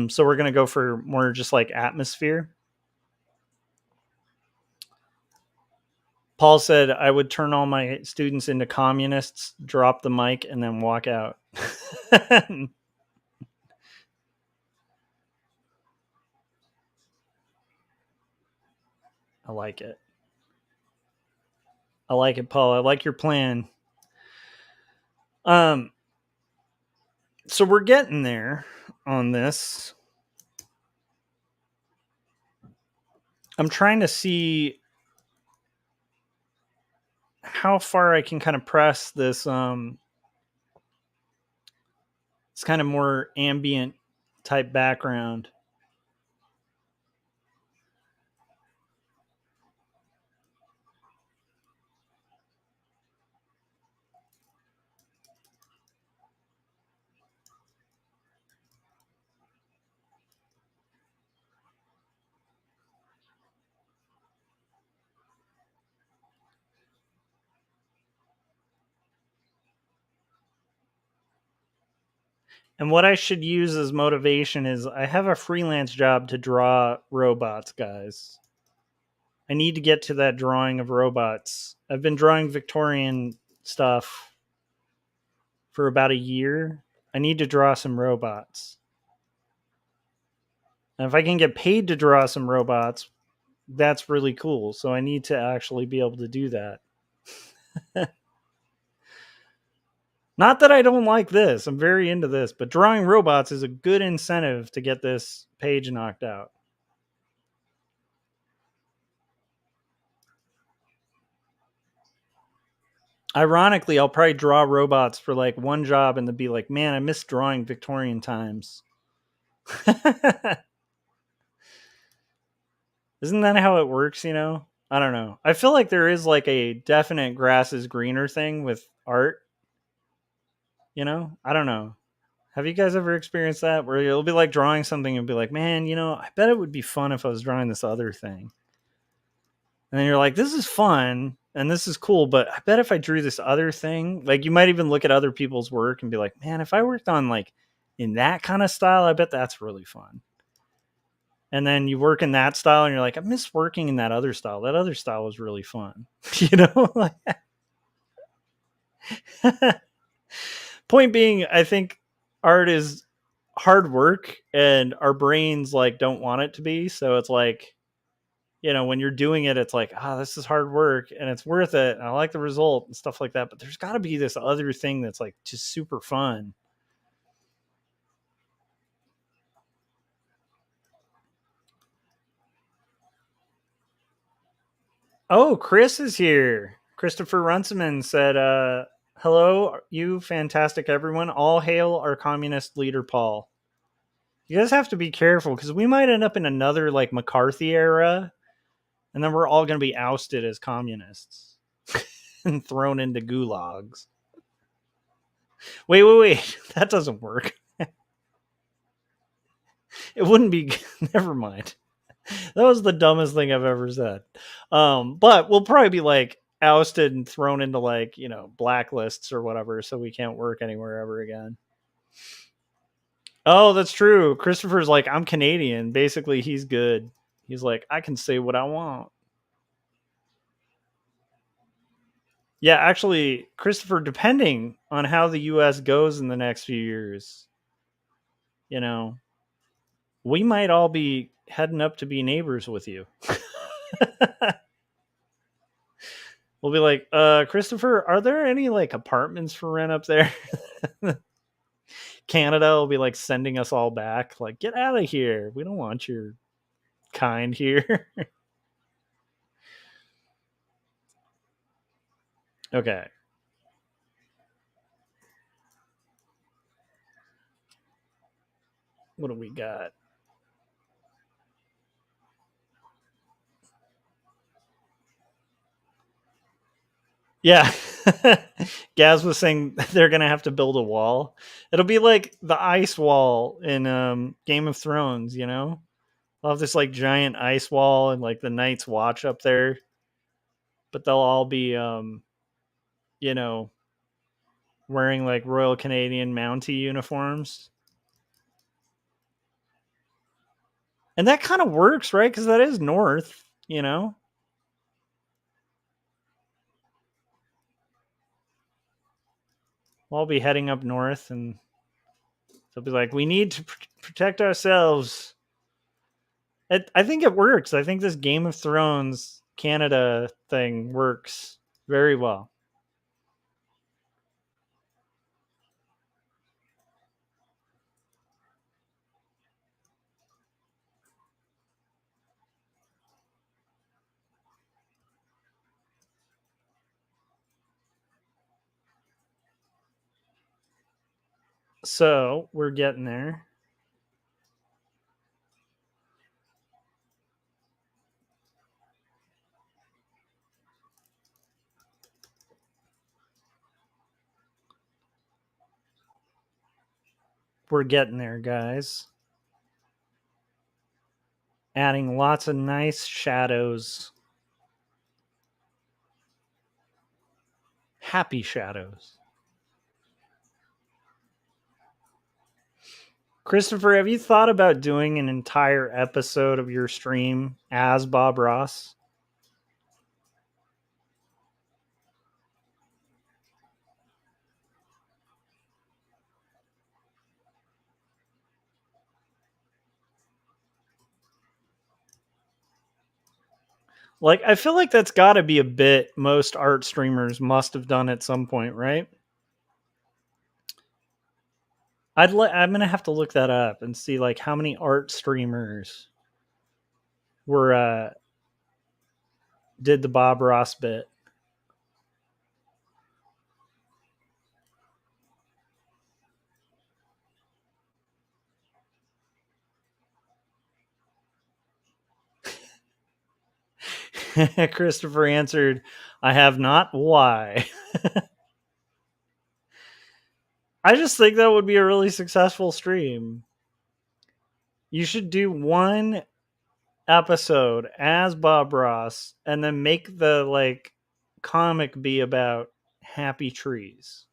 So we're going to go for more just like atmosphere. Paul said I would turn all my students into communists, drop the mic, and then walk out. I like it. I like it, Paul. I like your plan. So we're getting there on this. I'm trying to see how far I can kind of press this it's kind of more ambient type background. And what I should use as motivation is I have a freelance job to draw robots, guys. I need to get to that drawing of robots. I've been drawing Victorian stuff for about a year. I need to draw some robots. And if I can get paid to draw some robots, that's really cool. So I need to actually be able to do that. Not that I don't like this. I'm very into this, but drawing robots is a good incentive to get this page knocked out. Ironically, I'll probably draw robots for like one job and then be like, man, I miss drawing Victorian times. Isn't that how it works, you know? I don't know. I feel like there is like a definite grass is greener thing with art. You know? I don't know. Have you guys ever experienced that? Where you'll be like drawing something and be like, man, you know, I bet it would be fun if I was drawing this other thing. And then you're like, this is fun and this is cool, but I bet if I drew this other thing, like you might even look at other people's work and be like, man, if I worked on like in that kind of style, I bet that's really fun. And then you work in that style and you're like, I miss working in that other style. That other style was really fun. You know? Point being, I think art is hard work and our brains like don't want it to be. So it's like, you know, when you're doing it, it's like, this is hard work and it's worth it. And I like the result and stuff like that. But there's got to be this other thing that's like just super fun. Oh, Chris is here. Christopher Runciman said, hello, you fantastic everyone. All hail our communist leader, Paul. You guys have to be careful because we might end up in another like McCarthy era. And then we're all going to be ousted as communists and thrown into gulags. Wait. That doesn't work. It wouldn't be. Never mind. That was the dumbest thing I've ever said. But we'll probably be like ousted and thrown into like, you know, blacklists or whatever. So we can't work anywhere ever again. Oh, that's true. Christopher's like, I'm Canadian. Basically, he's good. He's like, I can say what I want. Yeah, actually, Christopher, depending on how the U.S. goes in the next few years, you know, we might all be heading up to be neighbors with you. We'll be like, Christopher, are there any like apartments for rent up there? Canada will be like sending us all back. Like, get out of here. We don't want your kind here. Okay. What do we got? Yeah. Gaz was saying they're going to have to build a wall. It'll be like the ice wall in Game of Thrones, you know? They'll have this like giant ice wall and like the Night's Watch up there. But they'll all be, you know, wearing like Royal Canadian Mountie uniforms. And that kind of works, right? Because that is north, you know? We'll all be heading up north and they'll be like, we need to protect ourselves. I think it works. I think this Game of Thrones Canada thing works very well. So we're getting there. We're getting there, guys. Adding lots of nice shadows. Happy shadows. Christopher, have you thought about doing an entire episode of your stream as Bob Ross? Like, I feel like that's got to be a bit most art streamers must have done at some point, right? I'm gonna have to look that up and see like how many art streamers were did the Bob Ross bit. Christopher answered, I have not. Why? I just think that would be a really successful stream. You should do one episode as Bob Ross and then make the like comic be about happy trees.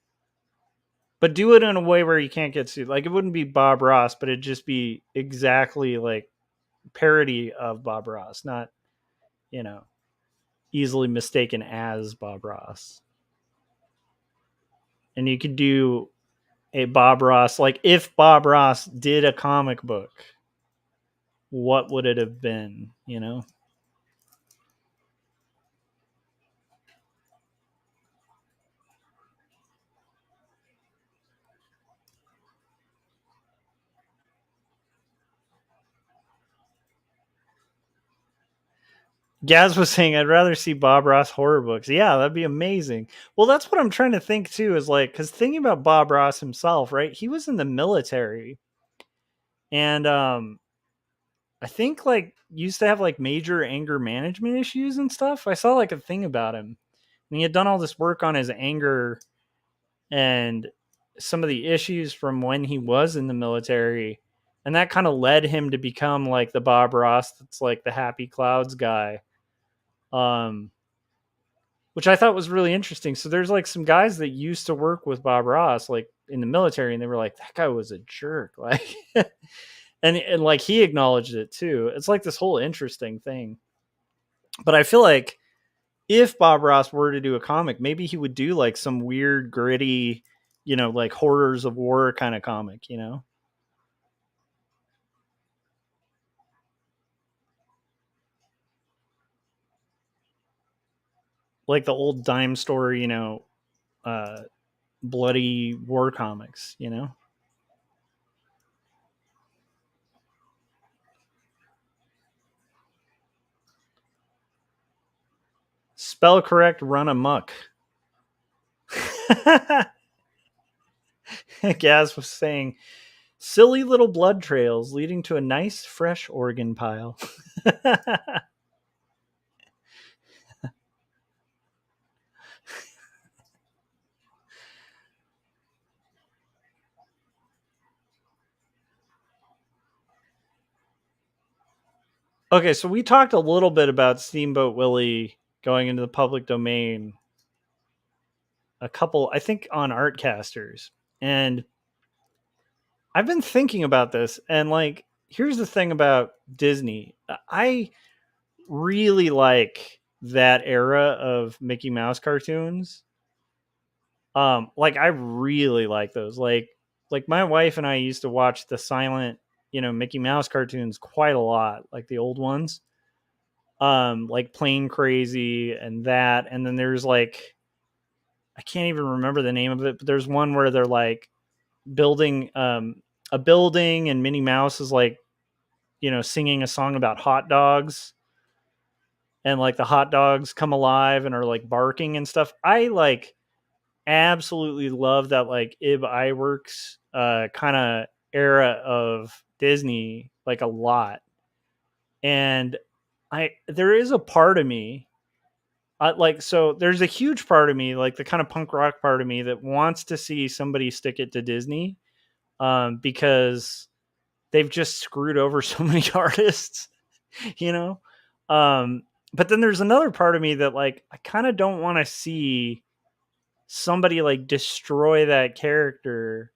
But do it in a way where you can't get sued. Like, it wouldn't be Bob Ross, but it'd just be exactly like parody of Bob Ross, not, you know, easily mistaken as Bob Ross. And you could do a Bob Ross, like if Bob Ross did a comic book, what would it have been, you know? Gaz was saying, I'd rather see Bob Ross horror books. Yeah, that'd be amazing. Well, that's what I'm trying to think too, is like, because thinking about Bob Ross himself, right? He was in the military. And I think like used to have like major anger management issues and stuff. I saw like a thing about him. And he had done all this work on his anger and some of the issues from when he was in the military. And that kind of led him to become like the Bob Ross that's like the Happy Clouds guy. Which I thought was really interesting. So there's like some guys that used to work with Bob Ross, like in the military, and they were like, that guy was a jerk. Like, and like he acknowledged it too. It's like this whole interesting thing. But I feel like if Bob Ross were to do a comic, maybe he would do like some weird, gritty, you know, like horrors of war kind of comic, you know? Like the old dime store, you know, bloody war comics, you know? Spell correct, run amok. Gaz was saying, silly little blood trails leading to a nice fresh organ pile. Okay, so we talked a little bit about Steamboat Willie going into the public domain a couple, I think, on Artcasters. And I've been thinking about this, and like, here's the thing about Disney. I really like that era of Mickey Mouse cartoons. Like I really like those. Like my wife and I used to watch the silent, you know, Mickey Mouse cartoons quite a lot, like the old ones. Like Plane Crazy and that, and then there's like I can't even remember the name of it, but there's one where they're like building a building and Minnie Mouse is like, you know, singing a song about hot dogs, and like the hot dogs come alive and are like barking and stuff. I like absolutely love that like Ib Iwerks kind of era of Disney like a lot. And there is a part of me like, so there's a huge part of me, like the kind of punk rock part of me that wants to see somebody stick it to Disney, because they've just screwed over so many artists, you know? But then there's another part of me that like, I kind of don't want to see somebody like destroy that character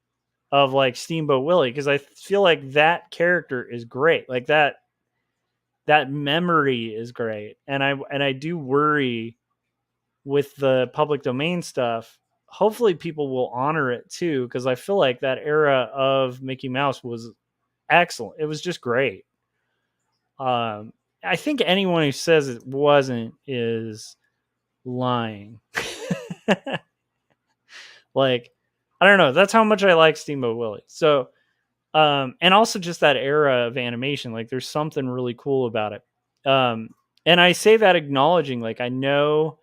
of like Steamboat Willie, because I feel like that character is great. Like that memory is great. And I do worry with the public domain stuff. Hopefully people will honor it too, because I feel like that era of Mickey Mouse was excellent. It was just great. I think anyone who says it wasn't is lying. Like, I don't know. That's how much I like Steamboat Willie. So, and also just that era of animation. Like, there's something really cool about it. And I say that acknowledging, like, I know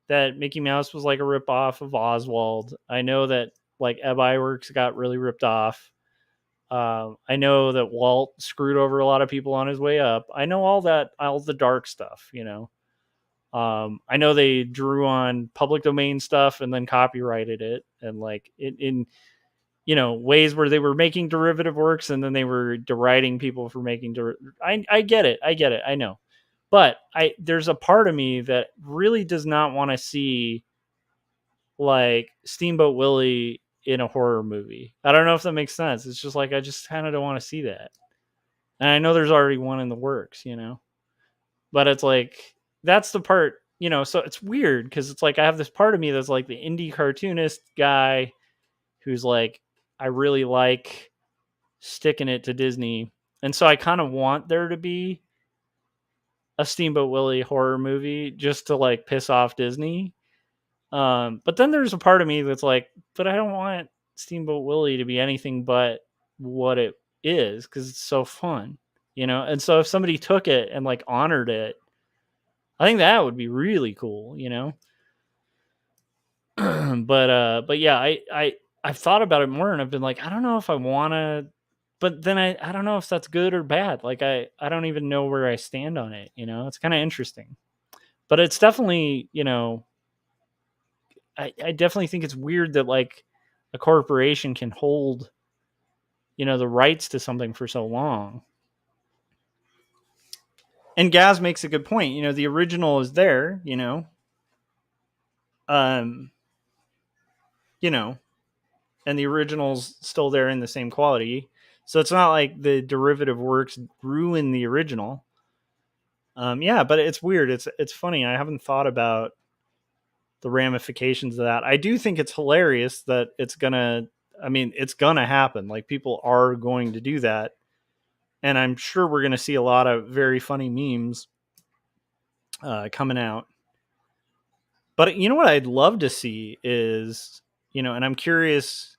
that Mickey Mouse was like a ripoff of Oswald. I know that like Eb Iwerks got really ripped off. I know that Walt screwed over a lot of people on his way up. I know all that, all the dark stuff, you know. I know they drew on public domain stuff and then copyrighted it, and like in you know ways where they were making derivative works and then they were deriding people for making. I get it. I know, but there's a part of me that really does not want to see like Steamboat Willie in a horror movie. I don't know if that makes sense. It's just like I just kind of don't want to see that. And I know there's already one in the works, you know. But it's like that's the part, you know, so it's weird because it's like I have this part of me that's like the indie cartoonist guy who's like I really like sticking it to Disney. And so I kind of want there to be a Steamboat Willie horror movie just to like piss off Disney. But then there's a part of me that's like, but I don't want Steamboat Willie to be anything but what it is because it's so fun, you know. And so if somebody took it and like honored it, I think that would be really cool, you know. But yeah, I've thought about it more and I've been like, I don't know if I want to, but then I don't know if that's good or bad. Like I don't even know where I stand on it, you know. It's kind of interesting, but it's definitely, you know, I definitely think it's weird that like a corporation can hold, you know, the rights to something for so long. And Gaz makes a good point. You know, the original is there, you know. Um, you know, and the original's still there in the same quality. So it's not like the derivative works ruin the original. Yeah, but it's weird. It's funny. I haven't thought about the ramifications of that. I do think it's hilarious that it's gonna. I mean, it's gonna happen. Like people are going to do that, and I'm sure we're gonna see a lot of very funny memes coming out. But you know what I'd love to see is, you know, and I'm curious.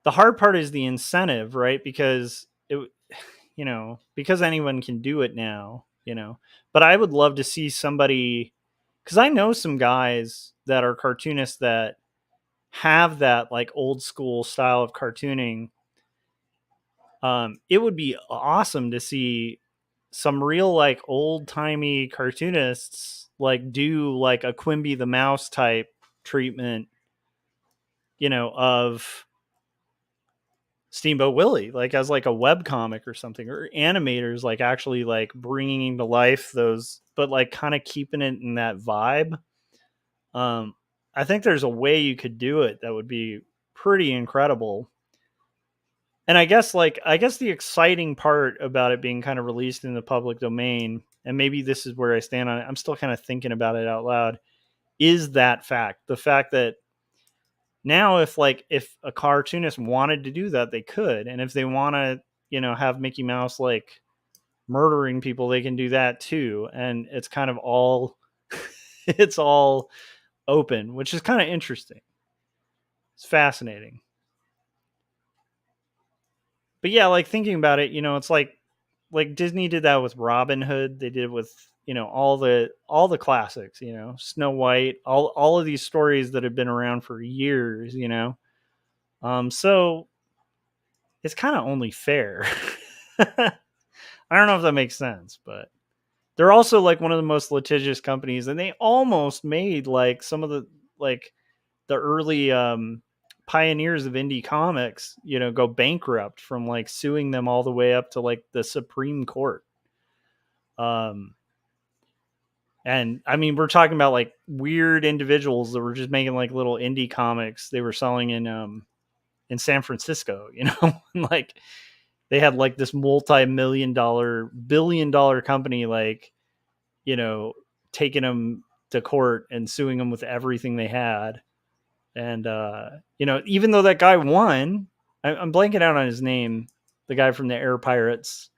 The hard part is the incentive, right? Because it, you know, because anyone can do it now, you know. But I would love to see somebody, because I know some guys that are cartoonists that have that like old school style of cartooning. It would be awesome to see some real like old timey cartoonists like do like a Quimby the Mouse type treatment, you know, of Steamboat Willie, like as like a web comic or something, or animators like actually like bringing to life those, but like kind of keeping it in that vibe. Um, I think there's a way you could do it that would be pretty incredible. And I guess the exciting part about it being kind of released in the public domain, and maybe this is where I stand on it. I'm still kind of thinking about it out loud. Is that fact? The fact that now if a cartoonist wanted to do that, they could. And if they want to, you know, have Mickey Mouse like murdering people, they can do that too. And it's kind of all it's all open, which is kind of interesting. It's fascinating. But yeah, like thinking about it, you know, it's like Disney did that with Robin Hood. They did it with, you know, all the classics, you know, Snow White, all of these stories that have been around for years, you know. So it's kind of only fair. I don't know if that makes sense, but they're also like one of the most litigious companies, and they almost made like some of the like the early pioneers of indie comics, you know, go bankrupt from like suing them all the way up to like the Supreme Court. Um, and I mean, we're talking about like weird individuals that were just making like little indie comics they were selling in San Francisco, you know, like they had like this multi-million-dollar, billion-dollar company, like, you know, taking them to court and suing them with everything they had. And, you know, even though that guy won, I'm blanking out on his name, the guy from the Air Pirates.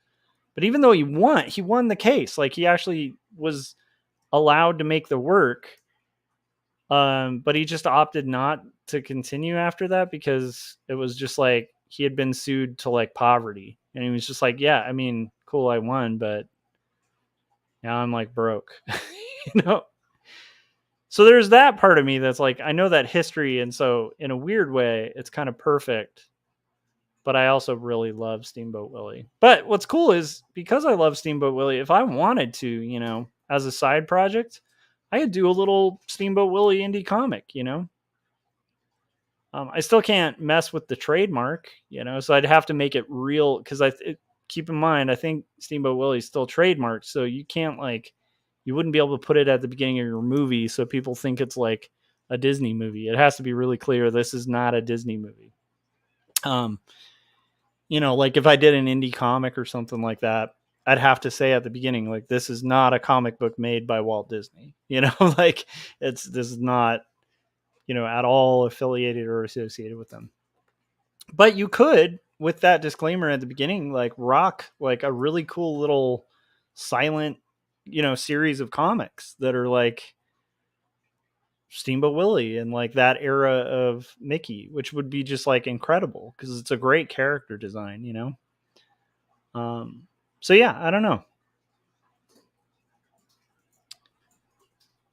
But even though he won the case. Like he actually was allowed to make the work. But he just opted not to continue after that because it was just like he had been sued to like poverty. And he was just like, yeah, I mean, cool, I won, but now I'm like broke. you know? So there's that part of me that's like, I know that history. And so in a weird way, it's kind of perfect. But I also really love Steamboat Willie. But what's cool is because I love Steamboat Willie, if I wanted to, you know, as a side project, I could do a little Steamboat Willie indie comic, you know. I still can't mess with the trademark, you know, so I'd have to make it real because keep in mind, I think Steamboat Willie's still trademarked, so you can't like, you wouldn't be able to put it at the beginning of your movie so people think it's like a Disney movie. It has to be really clear this is not a Disney movie. You know, like if I did an indie comic or something like that, I'd have to say at the beginning, like, this is not a comic book made by Walt Disney, you know, like this is not, you know, at all affiliated or associated with them. But you could, with that disclaimer at the beginning, like rock like a really cool little silent, you know, series of comics that are like Steamboat Willie and like that era of Mickey, which would be just like incredible because it's a great character design, you know? So yeah, I don't know.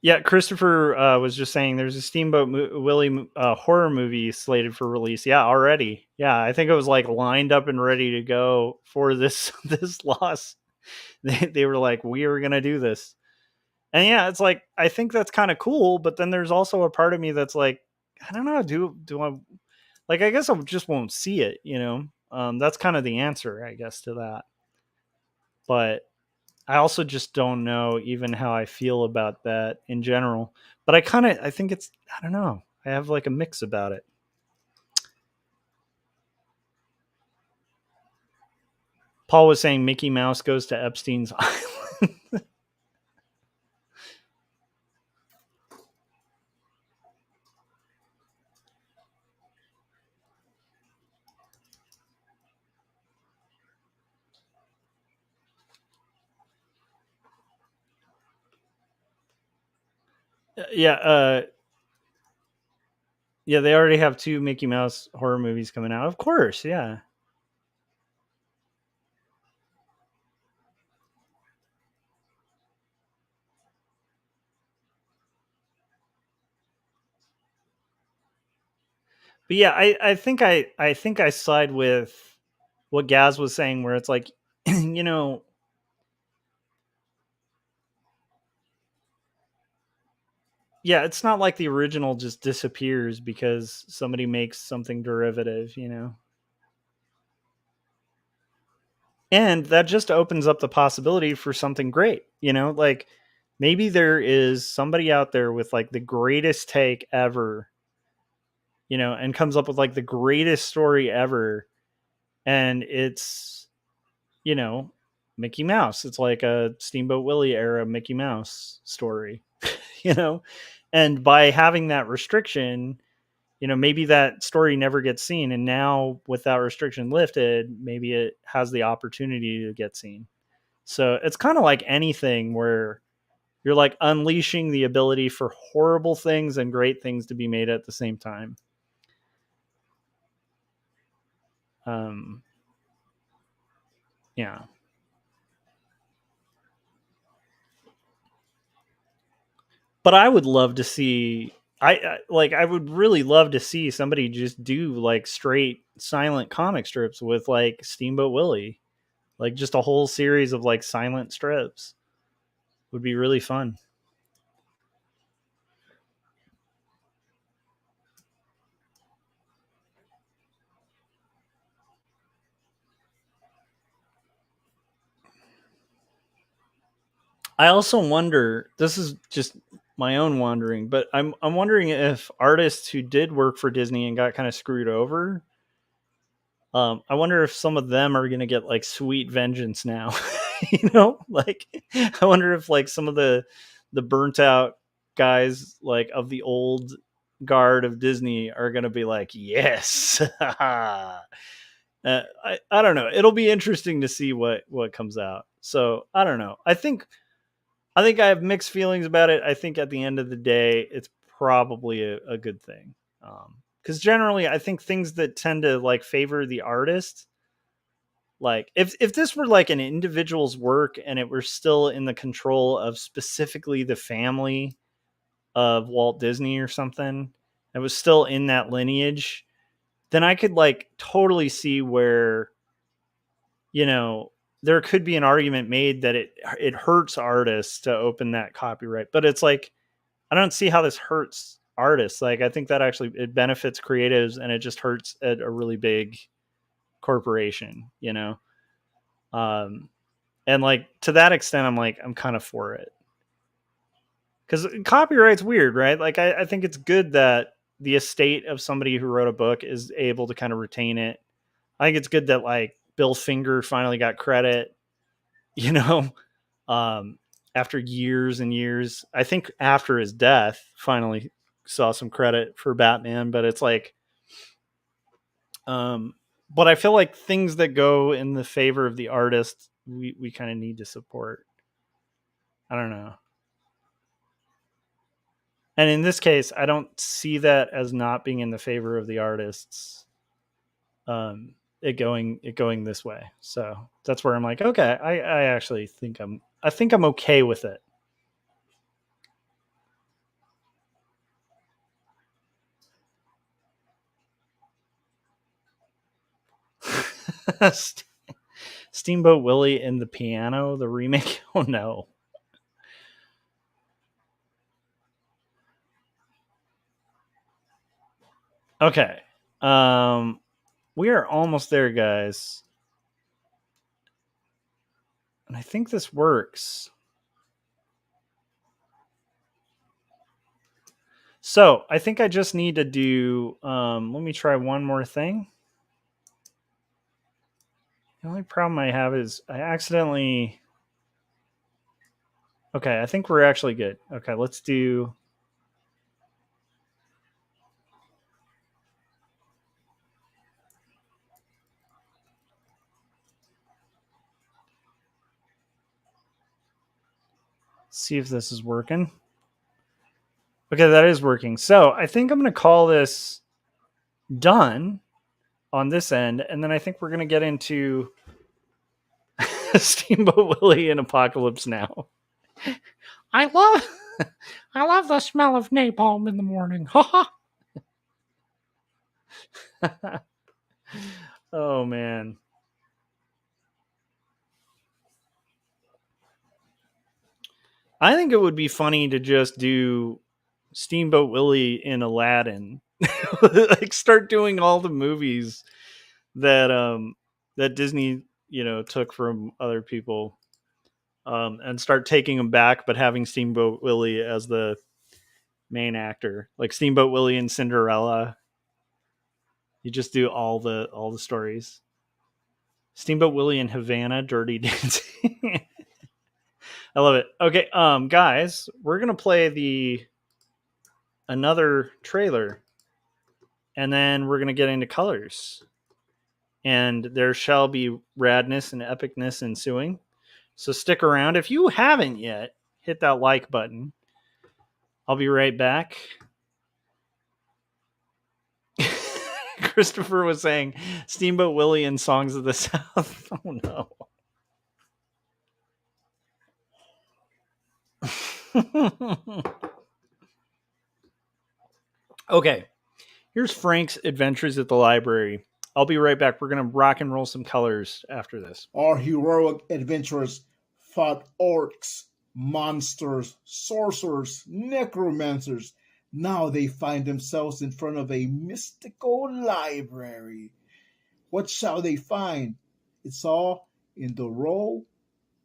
Yeah, Christopher was just saying there's a Steamboat Willie horror movie slated for release. Yeah, already. Yeah, I think it was like lined up and ready to go for this this loss. They were like, we were gonna do this, and yeah, it's like I think that's kind of cool. But then there's also a part of me that's like, I don't know, do I like? I guess I just won't see it. You know, that's kind of the answer, I guess, to that. But I also just don't know even how I feel about that in general. But I think it's, I don't know. I have like a mix about it. Paul was saying Mickey Mouse goes to Epstein's Island. Yeah, yeah, they already have 2 Mickey Mouse horror movies coming out. Of course, yeah. But yeah, I think I side with what Gaz was saying, where it's like, you know, yeah, it's not like the original just disappears because somebody makes something derivative, you know. And that just opens up the possibility for something great, you know, like maybe there is somebody out there with like the greatest take ever, you know, and comes up with like the greatest story ever. And it's, you know, Mickey Mouse. It's like a Steamboat Willie era Mickey Mouse story, you know, and by having that restriction, you know, maybe that story never gets seen. And now with that restriction lifted, maybe it has the opportunity to get seen. So it's kind of like anything where you're like unleashing the ability for horrible things and great things to be made at the same time. Yeah. But I would love to see, I would really love to see somebody just do like straight silent comic strips with like Steamboat Willie, like just a whole series of like silent strips would be really fun. I also wonder, this is just my own wondering, but I'm wondering if artists who did work for Disney and got kind of screwed over, I wonder if some of them are going to get like sweet vengeance now. You know, like I wonder if like some of the burnt out guys like of the old guard of Disney are going to be like, yes, I don't know. It'll be interesting to see what comes out. So I don't know. I think I have mixed feelings about it. I think at the end of the day, it's probably a good thing. Because generally, I think things that tend to like favor the artist, like if this were like an individual's work and it were still in the control of specifically the family of Walt Disney or something, it was still in that lineage, then I could like totally see where, you know, there could be an argument made that it hurts artists to open that copyright. But it's like, I don't see how this hurts artists. Like, I think that actually it benefits creatives and it just hurts at a really big corporation, you know? And like to that extent, I'm kind of for it. Because copyright's weird, right? Like, I think it's good that the estate of somebody who wrote a book is able to kind of retain it. I think it's good that like Bill Finger finally got credit, you know, after years and years. I think after his death, finally saw some credit for Batman. But it's like, but I feel like things that go in the favor of the artist, we kind of need to support. I don't know. And in this case, I don't see that as not being in the favor of the artists. It going this way. So that's where I'm like, okay, I actually think I'm okay with it. Steamboat Willie and the Piano, the remake. Oh no. Okay. We are almost there, guys. And I think this works. So I think I just need to do, let me try one more thing. The only problem I have is I accidentally, okay, I think we're actually good. Okay, let's do, see if this is working. Okay, that is working. So I think I'm going to call this done on this end. And then I think we're going to get into Steamboat Willie and Apocalypse Now. I love the smell of napalm in the morning. Oh, man. I think it would be funny to just do Steamboat Willie in Aladdin. Like start doing all the movies that that Disney, you know, took from other people, and start taking them back, but having Steamboat Willie as the main actor, like Steamboat Willie and Cinderella. You just do all the stories. Steamboat Willie and Havana, Dirty Dancing. I love it. Okay, guys, we're gonna play another trailer, and then we're gonna get into colors. And there shall be radness and epicness ensuing. So stick around. If you haven't yet, hit that like button. I'll be right back. Christopher was saying Steamboat Willie and Songs of the South. Oh no. Okay. Here's Frank's Adventures at the Library. I'll be right back. We're going to rock and roll some colors after this. Our heroic adventurers fought orcs, monsters, sorcerers, necromancers. Now they find themselves in front of a mystical library. What shall they find? It's all in the roll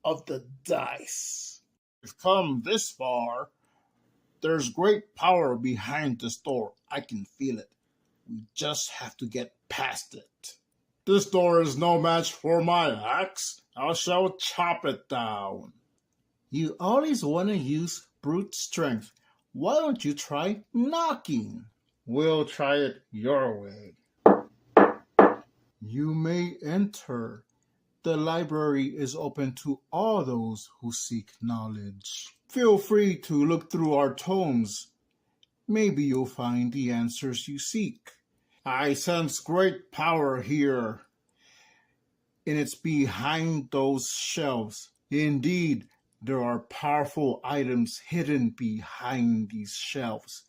of the dice. We've come this far. There's great power behind this door. I can feel it. We just have to get past it. This door is no match for my axe. I shall chop it down. You always want to use brute strength. Why don't you try knocking? We'll try it your way. You may enter. The library is open to all those who seek knowledge. Feel free to look through our tomes. Maybe you'll find the answers you seek. I sense great power here, and it's behind those shelves. Indeed, there are powerful items hidden behind these shelves,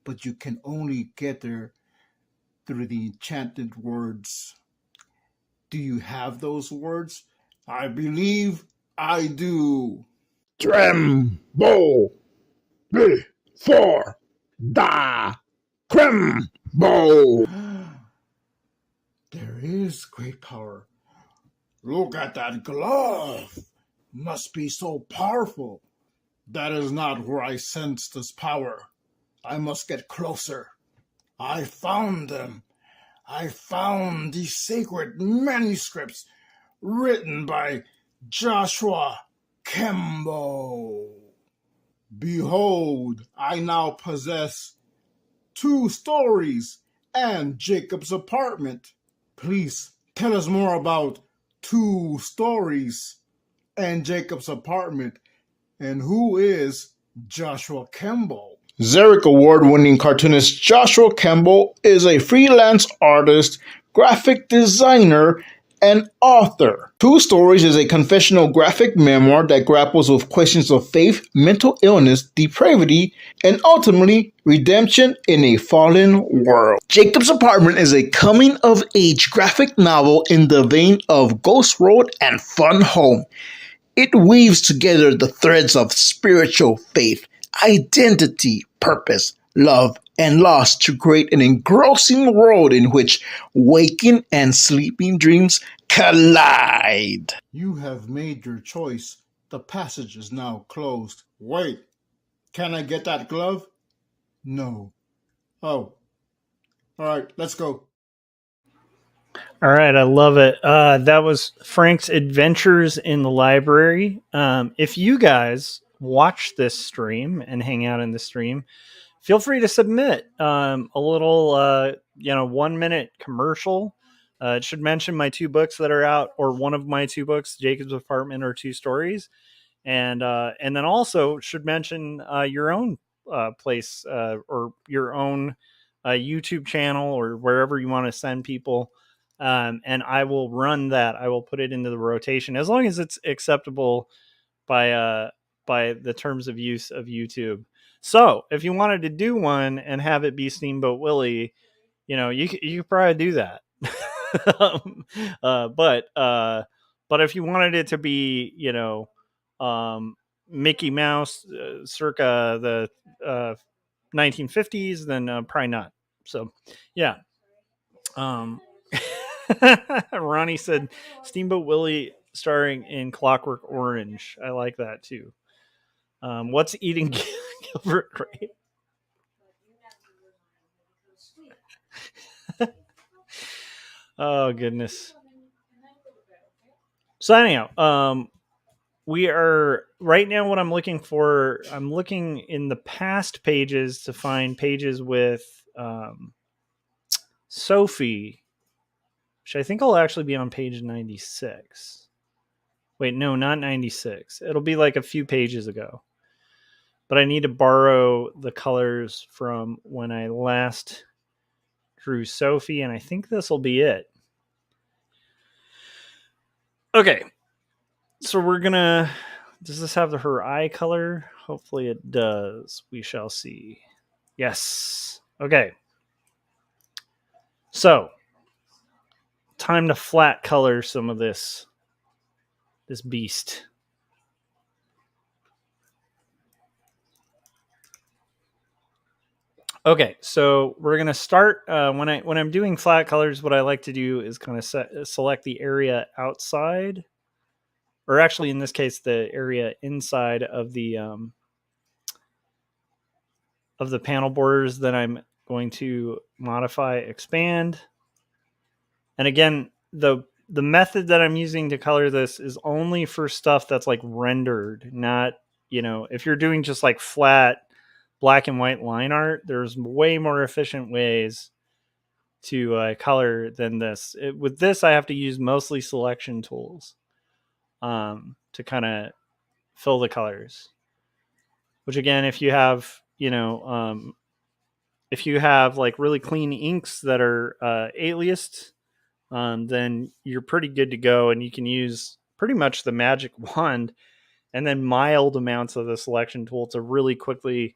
but you can only get there through the enchanted words. Do you have those words? I believe I do. Tremble before the Cremble. There is great power. Look at that glove. Must be so powerful. That is not where I sense this power. I must get closer. I found them. I found the sacred manuscripts written by Joshua Kemble. Behold, I now possess 2 stories and Jacob's apartment. Please tell us more about 2 stories and Jacob's apartment, and who is Joshua Kemble? Xeric Award-winning cartoonist Joshua Kemble is a freelance artist, graphic designer, and author. 2 Stories is a confessional graphic memoir that grapples with questions of faith, mental illness, depravity, and ultimately redemption in a fallen world. Jacob's Apartment is a coming-of-age graphic novel in the vein of Ghost Road and Fun Home. It weaves together the threads of spiritual faith, identity, purpose, love, and loss to create an engrossing world in which waking and sleeping dreams collide. You have made your choice. The passage is now closed. Wait, can I get that glove? No. Oh. All right, let's go. All right, I love it. That was Frank's Adventures in the Library. If you guys watch this stream and hang out in the stream, feel free to submit a little, 1-minute commercial. It should mention my 2 books that are out, or one of my 2 books, Jacob's Apartment or 2 Stories, and then also should mention your own place or your own YouTube channel or wherever you want to send people. And I will run that. I will put it into the rotation as long as it's acceptable by the terms of use of YouTube. So if you wanted to do one and have it be Steamboat Willie, you could probably do that. But if you wanted it to be, Mickey Mouse circa the 1950s, then probably not. So, yeah. Ronnie said Steamboat Willie starring in Clockwork Orange. I like that too. What's eating Gilbert Grape? Oh goodness. So anyhow, we are right now. What I'm looking for, I'm looking in the past pages to find pages with Sophie, which I think will actually be on page 96. Wait, no, not 96. It'll be like a few pages ago. But I need to borrow the colors from when I last drew Sophie, and I think this will be it. Okay. So we're going to... Does this have her eye color? Hopefully it does. We shall see. Yes. Okay. So, time to flat color some of this beast. Okay, so we're gonna start when I'm doing flat colors. What I like to do is kind of select the area outside, or actually in this case, the area inside of the panel borders that I'm going to modify, expand, and again the method that I'm using to color this is only for stuff that's like rendered, not if you're doing just like flat black and white line art, there's way more efficient ways to color than this. With this, I have to use mostly selection tools to kind of fill the colors. Which again, if you have, if you have like really clean inks that are aliased, then you're pretty good to go, and you can use pretty much the magic wand and then mild amounts of the selection tool to really quickly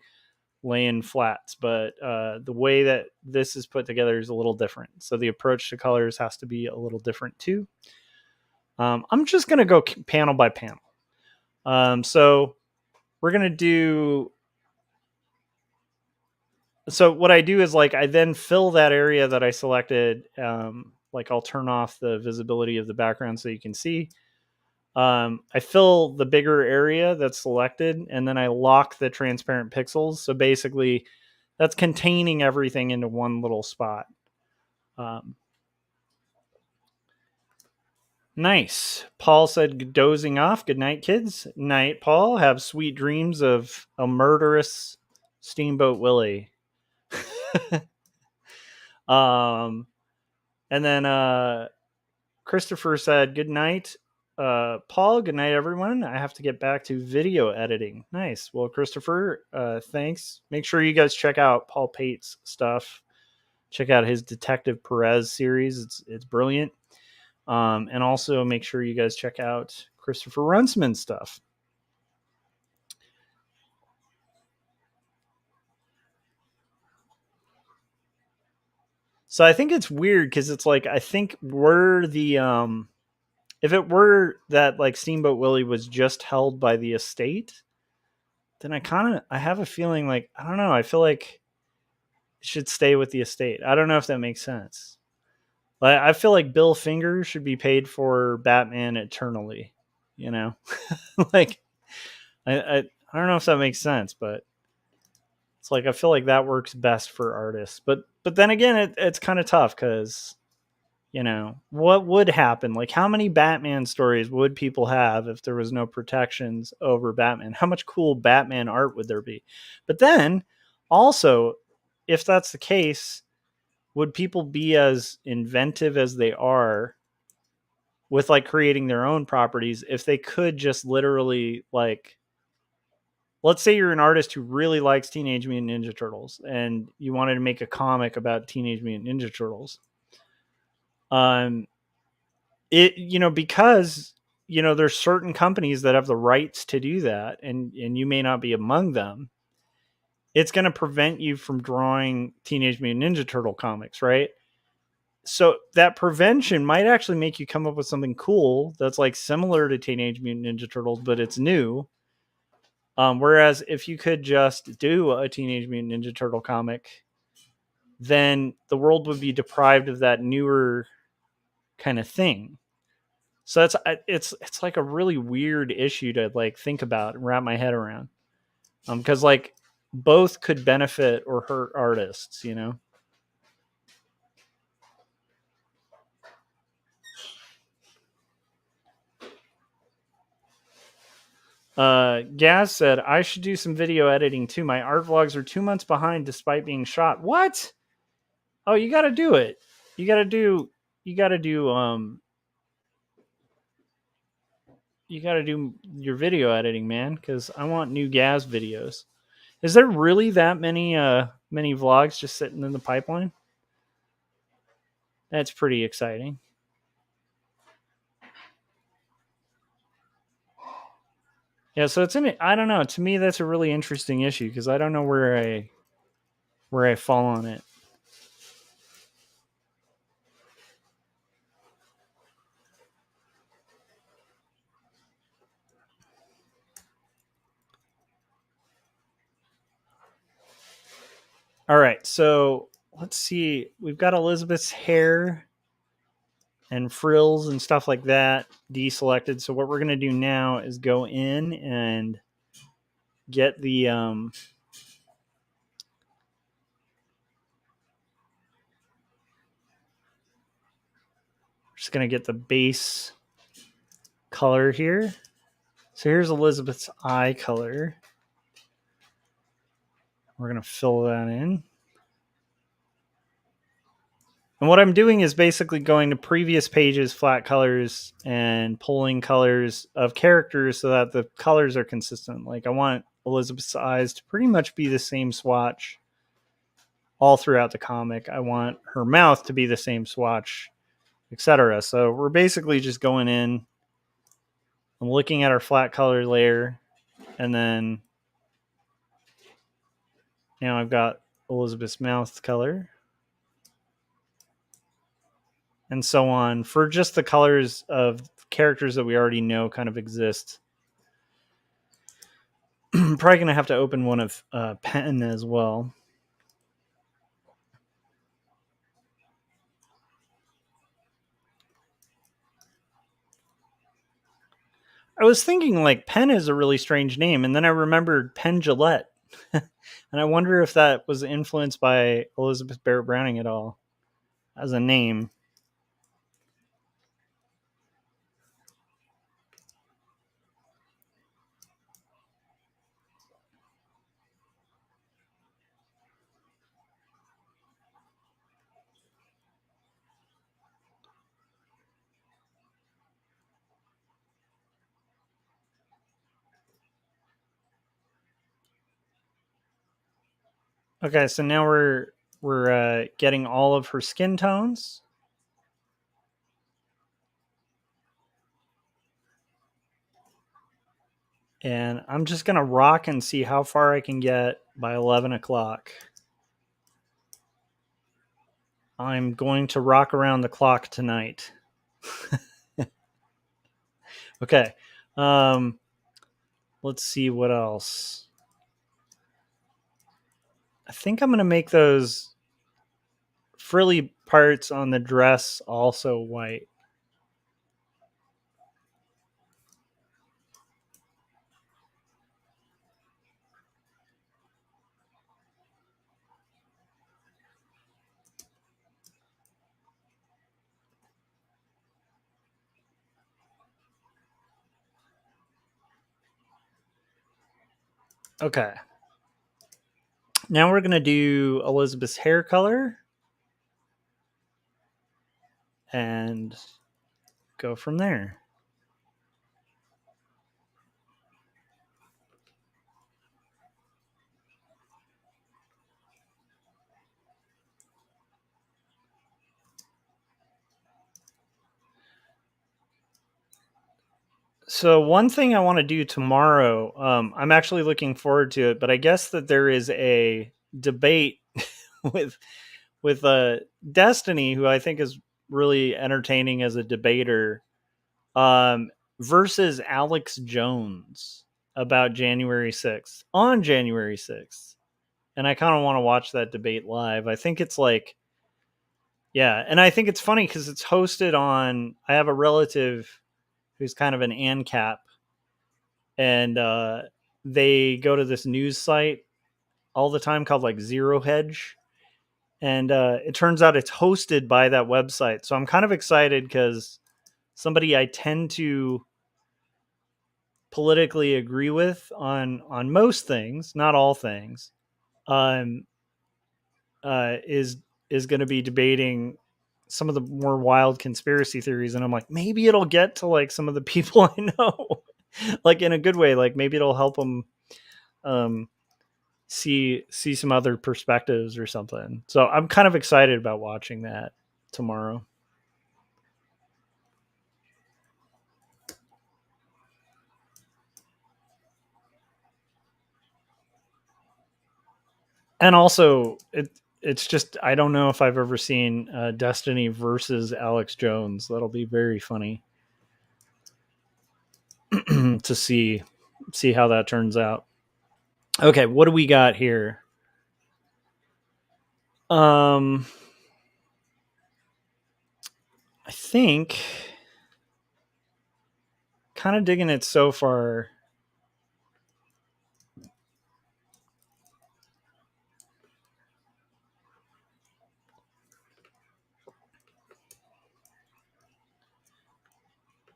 lay in flats. But the way that this is put together is a little different. So the approach to colors has to be a little different too. I'm just going to go panel by panel. So we're going to do... So what I do is like I then fill that area that I selected. Like I'll turn off the visibility of the background so you can see. I fill the bigger area that's selected, and then I lock the transparent pixels. So basically that's containing everything into one little spot. Nice. Paul said dozing off. Good night, kids. Night, Paul. Have sweet dreams of a murderous Steamboat Willie. And then Christopher said good night. Paul, good night, everyone. I have to get back to video editing. Nice. Well, Christopher, thanks. Make sure you guys check out Paul Pate's stuff. Check out his Detective Perez series. It's brilliant. And also make sure you guys check out Christopher Runsman's stuff. So I think it's weird because it's like, I think we're the, if it were that like Steamboat Willie was just held by the estate, then I have a feeling like, I don't know. I feel like it should stay with the estate. I don't know if that makes sense. Like, I feel like Bill Finger should be paid for Batman eternally, like I don't know if that makes sense, but it's like, I feel like that works best for artists, but then again, it's kind of tough because, what would happen? Like, how many Batman stories would people have if there was no protections over Batman? How much cool Batman art would there be? But then also, if that's the case, would people be as inventive as they are with like creating their own properties if they could just literally, like, let's say you're an artist who really likes Teenage Mutant Ninja Turtles and you wanted to make a comic about Teenage Mutant Ninja Turtles. Because there's certain companies that have the rights to do that, and you may not be among them. It's going to prevent you from drawing Teenage Mutant Ninja Turtle comics, right? So that prevention might actually make you come up with something cool that's like similar to Teenage Mutant Ninja Turtles, but it's new. Whereas if you could just do a Teenage Mutant Ninja Turtle comic, then the world would be deprived of that newer kind of thing. So it's like a really weird issue to like think about and wrap my head around. Because like both could benefit or hurt artists, Gaz said, I should do some video editing too. My art vlogs are 2 months behind despite being shot. What? Oh, you got to do it. You got to do your video editing, man, because I want new Gaz videos. Is there really that many vlogs just sitting in the pipeline? That's pretty exciting. Yeah, so I don't know. To me, that's a really interesting issue because I don't know where I fall on it. All right, so let's see. We've got Elizabeth's hair and frills and stuff like that deselected. So what we're going to do now is go in and get the just going to get the base color here. So here's Elizabeth's eye color. We're going to fill that in. And what I'm doing is basically going to previous pages, flat colors, and pulling colors of characters so that the colors are consistent. Like I want Elizabeth's eyes to pretty much be the same swatch all throughout the comic. I want her mouth to be the same swatch, etc. So we're basically just going in and looking at our flat color layer, and then now I've got Elizabeth's mouth color, and so on for just the colors of characters that we already know kind of exist. Probably going to have to open one of pen as well. I was thinking like Penn is a really strange name, and then I remembered Penn Jillette. And I wonder if that was influenced by Elizabeth Barrett Browning at all as a name. Okay, so now we're getting all of her skin tones. And I'm just going to rock and see how far I can get by 11 o'clock. I'm going to rock around the clock tonight. Okay. Let's see what else. I think I'm going to make those frilly parts on the dress also white. Okay. Now we're going to do Elizabeth's hair color and go from there. So one thing I want to do tomorrow, I'm actually looking forward to it, but I guess that there is a debate with Destiny, who I think is really entertaining as a debater, versus Alex Jones about January 6th, on January 6th. And I kind of want to watch that debate live. I think it's like, yeah. And I think it's funny because it's hosted on, I have a relative who's kind of an ANCAP, and they go to this news site all the time called like Zero Hedge. And it turns out it's hosted by that website. So I'm kind of excited because somebody I tend to politically agree with on most things, not all things, is going to be debating some of the more wild conspiracy theories. And I'm like, maybe it'll get to like some of the people I know, like in a good way. Like maybe it'll help them see some other perspectives or something. So I'm kind of excited about watching that tomorrow. And also it's just, I don't know if I've ever seen Destiny versus Alex Jones. That'll be very funny to see how that turns out. Okay, what do we got here? I think kind of digging it so far.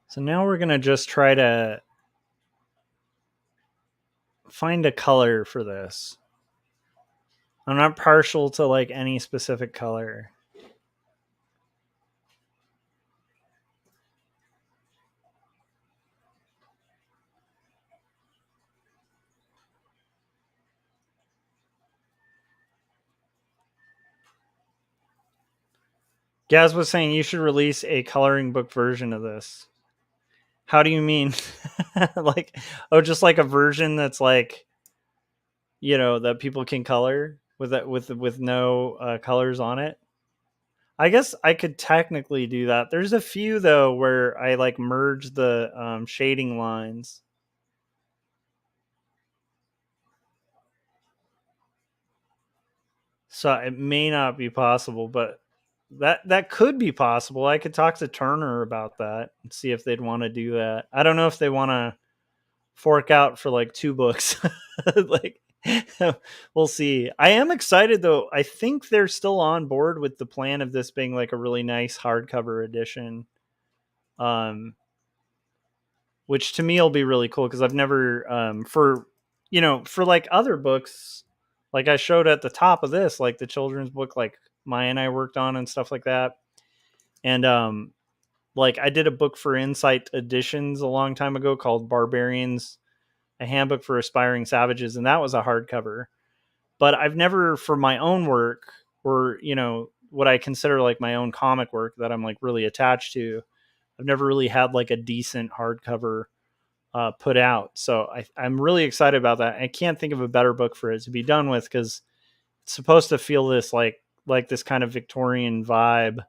So now we're going to just try to find a color for this. I'm not partial to like any specific color. Gaz was saying you should release a coloring book version of this. How do you mean? Like, oh, just like a version that's like, that people can color with no colors on it. I guess I could technically do that. There's a few though where I like merge the shading lines. So it may not be possible, but that could be possible. I could talk to Turner about that and see if they'd want to do that. I don't know if they want to fork out for like 2 books. Like, we'll see. I am excited though. I think they're still on board with the plan of this being like a really nice hardcover edition. Which to me will be really cool because I've never for like other books, like I showed at the top of this, like the children's book like Maya and I worked on and stuff like that. And like I did a book for Insight Editions a long time ago called Barbarians, a handbook for aspiring savages, and that was a hardcover. But I've never, for my own work, or what I consider like my own comic work that I'm like really attached to, I've never really had like a decent hardcover put out. So I'm really excited about that. I can't think of a better book for it to be done with because it's supposed to feel this like this kind of Victorian vibe.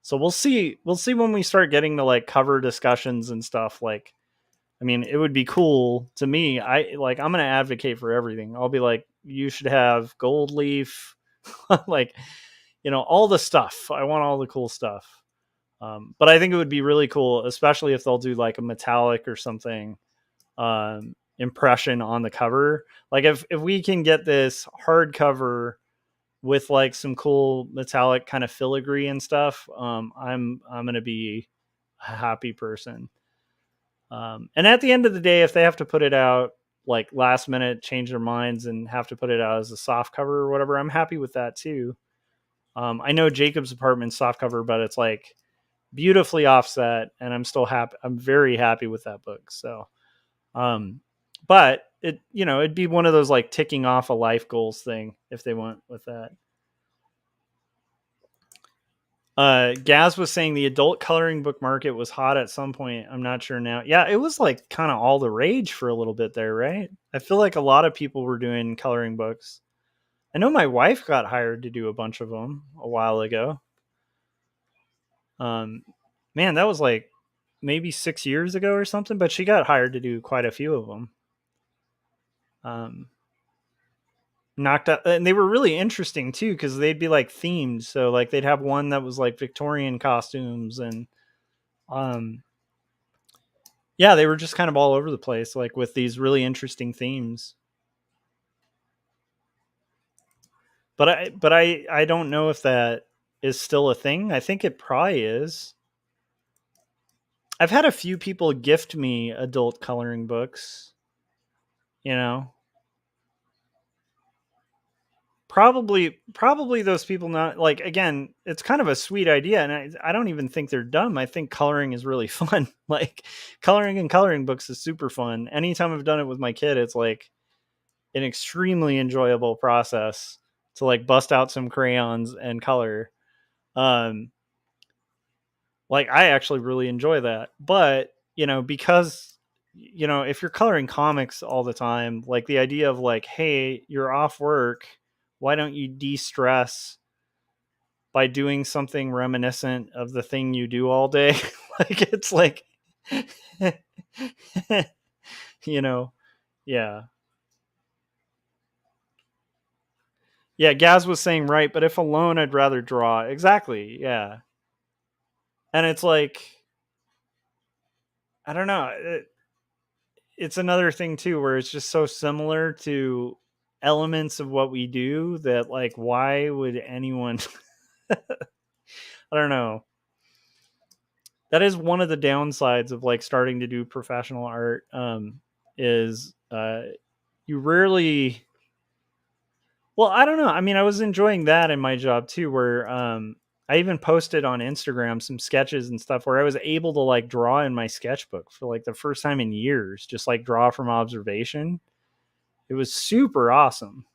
So we'll see when we start getting to like cover discussions and stuff. Like, I mean, it would be cool to me. I'm going to advocate for everything. I'll be like, you should have gold leaf, like, all the stuff. I want all the cool stuff. But I think it would be really cool, especially if they'll do like a metallic or something impression on the cover. Like if we can get this hardcover with like some cool metallic kind of filigree and stuff, I'm gonna be a happy person. And at the end of the day, if they have to put it out like last minute, change their minds and have to put it out as a soft cover or whatever, I'm happy with that too. I know Jacob's Apartment's soft cover, but it's like beautifully offset, and I'm still happy. I'm very happy with that book. So, but it'd be one of those like ticking off a life goals thing if they went with that. Gaz was saying the adult coloring book market was hot at some point. I'm not sure now. Yeah, it was like kind of all the rage for a little bit there, right? I feel like a lot of people were doing coloring books. I know my wife got hired to do a bunch of them a while ago. Man, that was like maybe 6 years ago or something, but she got hired to do quite a few of them. Knocked out, and they were really interesting too because they'd be like themed. So like they'd have one that was like Victorian costumes, and yeah, they were just kind of all over the place, like with these really interesting themes. But I don't know if that is still a thing. I think it probably is. I've had a few people gift me adult coloring books. Probably those people not like, again, it's kind of a sweet idea, and I don't even think they're dumb. I think coloring is really fun. Like coloring and coloring books is super fun. Anytime I've done it with my kid, it's like an extremely enjoyable process to like bust out some crayons and color. Like I actually really enjoy that. But, because if you're coloring comics all the time, like the idea of like, hey, you're off work, why don't you de-stress by doing something reminiscent of the thing you do all day? Like it's like yeah. Yeah, Gaz was saying right, but if alone I'd rather draw. Exactly. Yeah. And it's like, I don't know. It's another thing too where it's just so similar to elements of what we do that like why would anyone I don't know. That is one of the downsides of like starting to do professional art, is you rarely, well, I don't know. I mean, I was enjoying that in my job too, where I even posted on Instagram some sketches and stuff where I was able to like draw in my sketchbook for like the first time in years, just like draw from observation. It was super awesome.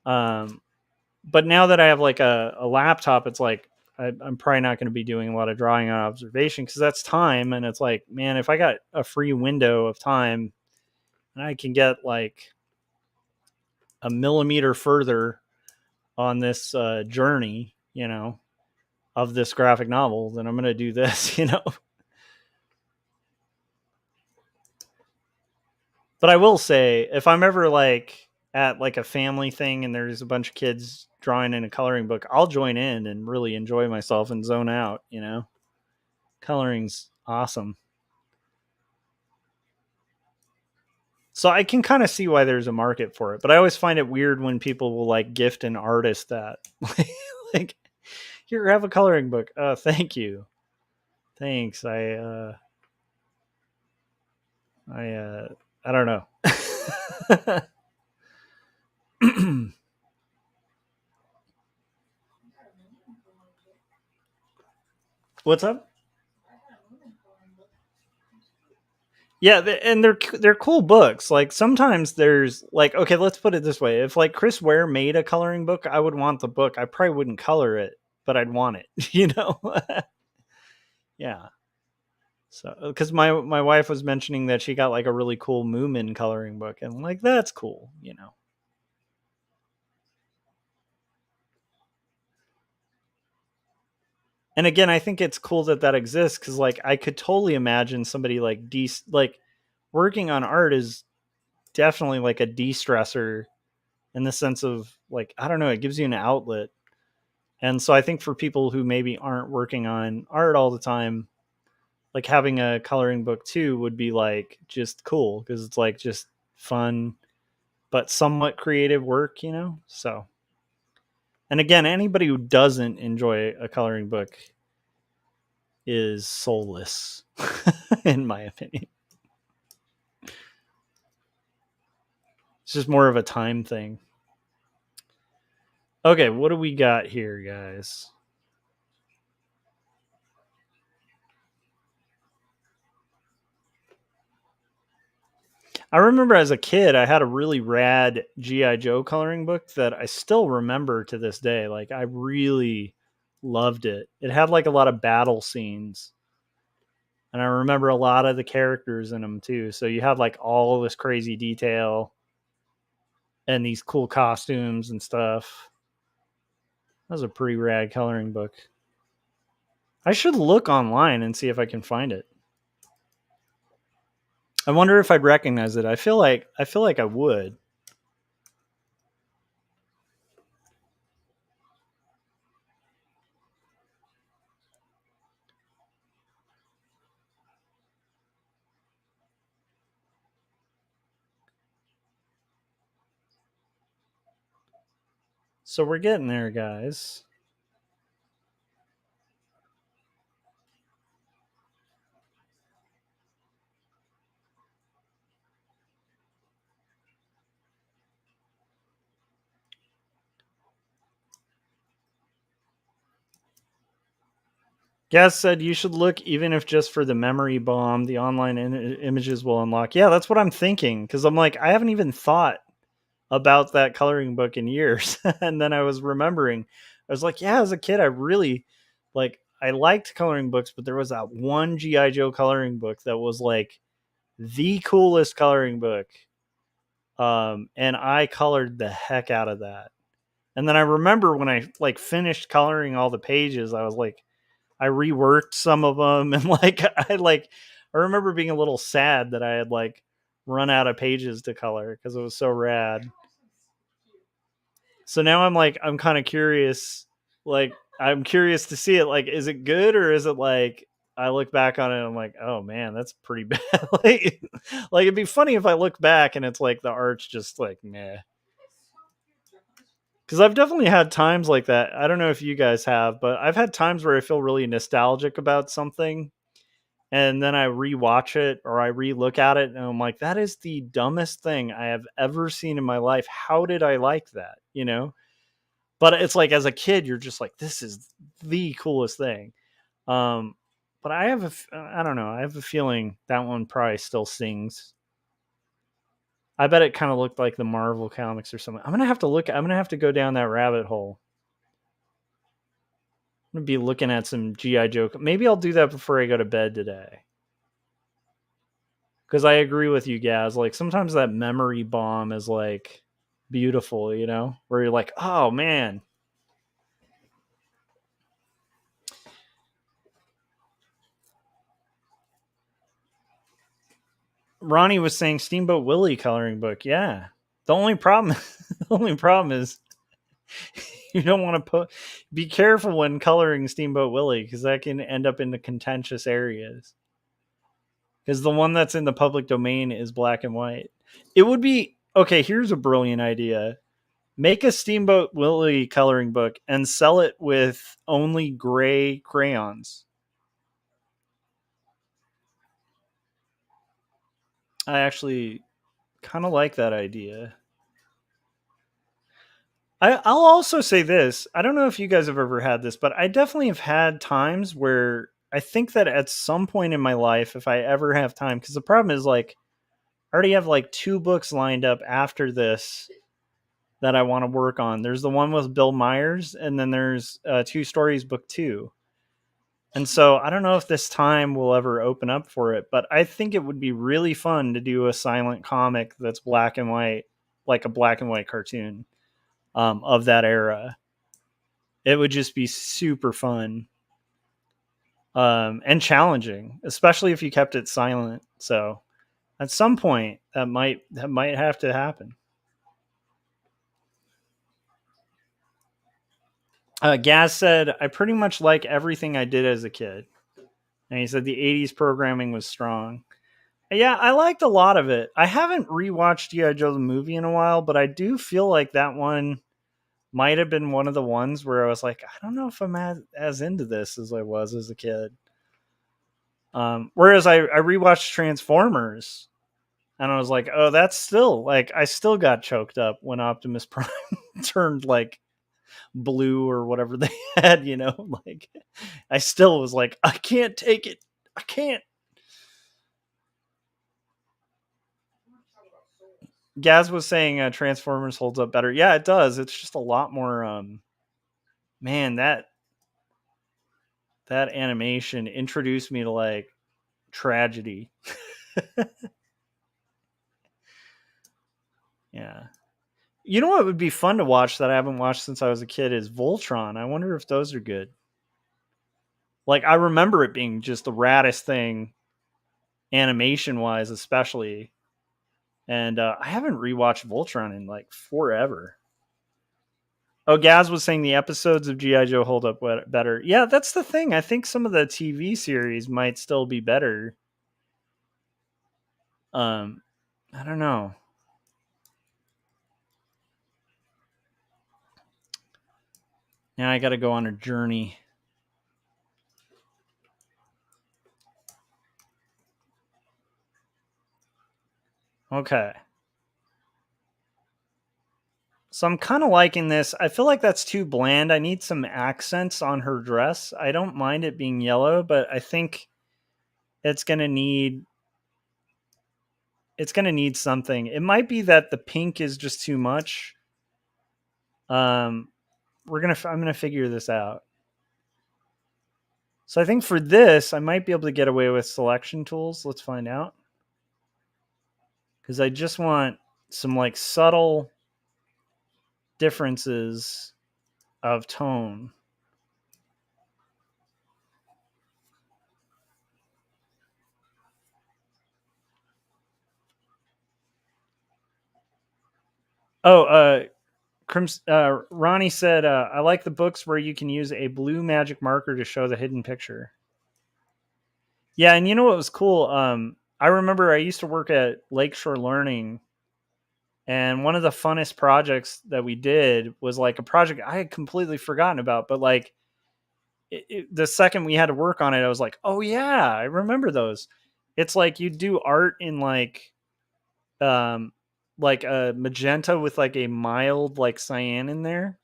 But now that I have like a laptop, it's like I'm probably not going to be doing a lot of drawing on observation because that's time. And it's like, man, if I got a free window of time and I can get like a millimeter further on this journey, of this graphic novel, then I'm going to do this, But I will say, if I'm ever like at like a family thing and there's a bunch of kids drawing in a coloring book, I'll join in and really enjoy myself and zone out, Coloring's awesome. So I can kind of see why there's a market for it, but I always find it weird when people will like gift an artist that like, here, have a coloring book. Oh, thank you. Thanks. I don't know. What's up? Yeah, and they're cool books. Like sometimes there's like, okay, let's put it this way: if like Chris Ware made a coloring book, I would want the book. I probably wouldn't color it, but I'd want it. Yeah. So because my wife was mentioning that she got like a really cool Moomin coloring book, and like that's cool. And again, I think it's cool that exists because like I could totally imagine somebody like like working on art is definitely like a de-stressor in the sense of like, I don't know, it gives you an outlet. And so I think for people who maybe aren't working on art all the time, like having a coloring book too would be like just cool because it's like just fun but somewhat creative work. So, and again, anybody who doesn't enjoy a coloring book is soulless in my opinion. It's just more of a time thing. Okay, what do we got here, guys? I remember as a kid, I had a really rad G.I. Joe coloring book that I still remember to this day. Like, I really loved it. It had like a lot of battle scenes. And I remember a lot of the characters in them too. So you had like all this crazy detail and these cool costumes and stuff. That was a pretty rad coloring book. I should look online and see if I can find it. I wonder if I'd recognize it. I feel like I would. So we're getting there, guys. Gaz said you should look even if just for the memory bomb, the online images will unlock. Yeah, that's what I'm thinking because I'm like, I haven't even thought about that coloring book in years. And then I was remembering, I was like, yeah, as a kid, I really like, I liked coloring books, but there was that one G.I. Joe coloring book that was like the coolest coloring book. And I colored the heck out of that. And then I remember when I like finished coloring all the pages, I was like, I reworked some of them and I remember being a little sad that I had like run out of pages to color because it was so rad. So now I'm kind of curious, like I'm curious to see it. Like, is it good or is it like I look back on it and I'm like, oh man, that's pretty bad. like it'd be funny if I look back and it's like the art's just like meh. Because I've definitely had times like that. I don't know if you guys have, but I've had times where I feel really nostalgic about something. And then I rewatch it or I relook at it and I'm like, that is the dumbest thing I have ever seen in my life. How did I like that? But it's like as a kid, you're just like, this is the coolest thing. But I don't know. I have a feeling that one probably still sings. I bet it kind of looked like the Marvel comics or something. I'm going to have to go down that rabbit hole. going to be looking at some G.I. Joe. Maybe I'll do that before I go to bed today. Because I agree with you, Gaz. Like, sometimes that memory bomb is, like, beautiful, you know? Where you're like, oh, man. Ronnie was saying Steamboat Willie coloring book. Yeah. The only problem is you don't want to be careful when coloring Steamboat Willie, because that can end up in the contentious areas. Because the one that's in the public domain is black and white. It would be okay. Here's a brilliant idea: make a Steamboat Willie coloring book and sell it with only gray crayons. I actually kind of like that idea. I'll also say this. I don't know if you guys have ever had this, but I definitely have had times where I think that at some point in my life, if I ever have time, because the problem is, like, I already have like 2 books lined up after this that I want to work on. There's the one with Bill Myers, and then there's 2 Stories book 2. And so I don't know if this time will ever open up for it, but I think it would be really fun to do a silent comic that's black and white, like a black and white cartoon of that era. It would just be super fun and challenging, especially if you kept it silent. So at some point that might have to happen. Gaz said, I pretty much like everything I did as a kid. And he said the 80s programming was strong. Yeah, I liked a lot of it. I haven't rewatched G.I. Joe the movie in a while, but I do feel like that one might have been one of the ones where I was like, I don't know if I'm as into this as I was as a kid. Whereas I rewatched Transformers, and I was like, oh, that's still, like, I still got choked up when Optimus Prime turned, like, blue or whatever they had, you know? Like, I still was like, I can't take it. I can't. Gaz was saying Transformers holds up better. Yeah, it does. It's just a lot more, man, that animation introduced me to, like, tragedy. Yeah. You know what would be fun to watch that I haven't watched since I was a kid is Voltron. I wonder if those are good. Like, I remember it being just the raddest thing, animation-wise especially. And I haven't rewatched Voltron in, like, forever. Oh, Gaz was saying the episodes of G.I. Joe hold up better. Yeah, that's the thing. I think some of the TV series might still be better. I don't know. Now I got to go on a journey. Okay. So I'm kind of liking this. I feel like that's too bland. I need some accents on her dress. I don't mind it being yellow, but I think it's going to need something. It might be that the pink is just too much. I'm going to figure this out. So I think for this, I might be able to get away with selection tools. Let's find out. Because I just want some, like, subtle differences of tone. Oh, Ronnie said, I like the books where you can use a blue magic marker to show the hidden picture. Yeah, and you know what was cool? I remember I used to work at Lakeshore Learning, and one of the funnest projects that we did was, like, a project I had completely forgotten about, but, like, the second we had to work on it, I was like, oh yeah, I remember those. It's like you do art in, like a magenta with, like, a mild, like, cyan in there.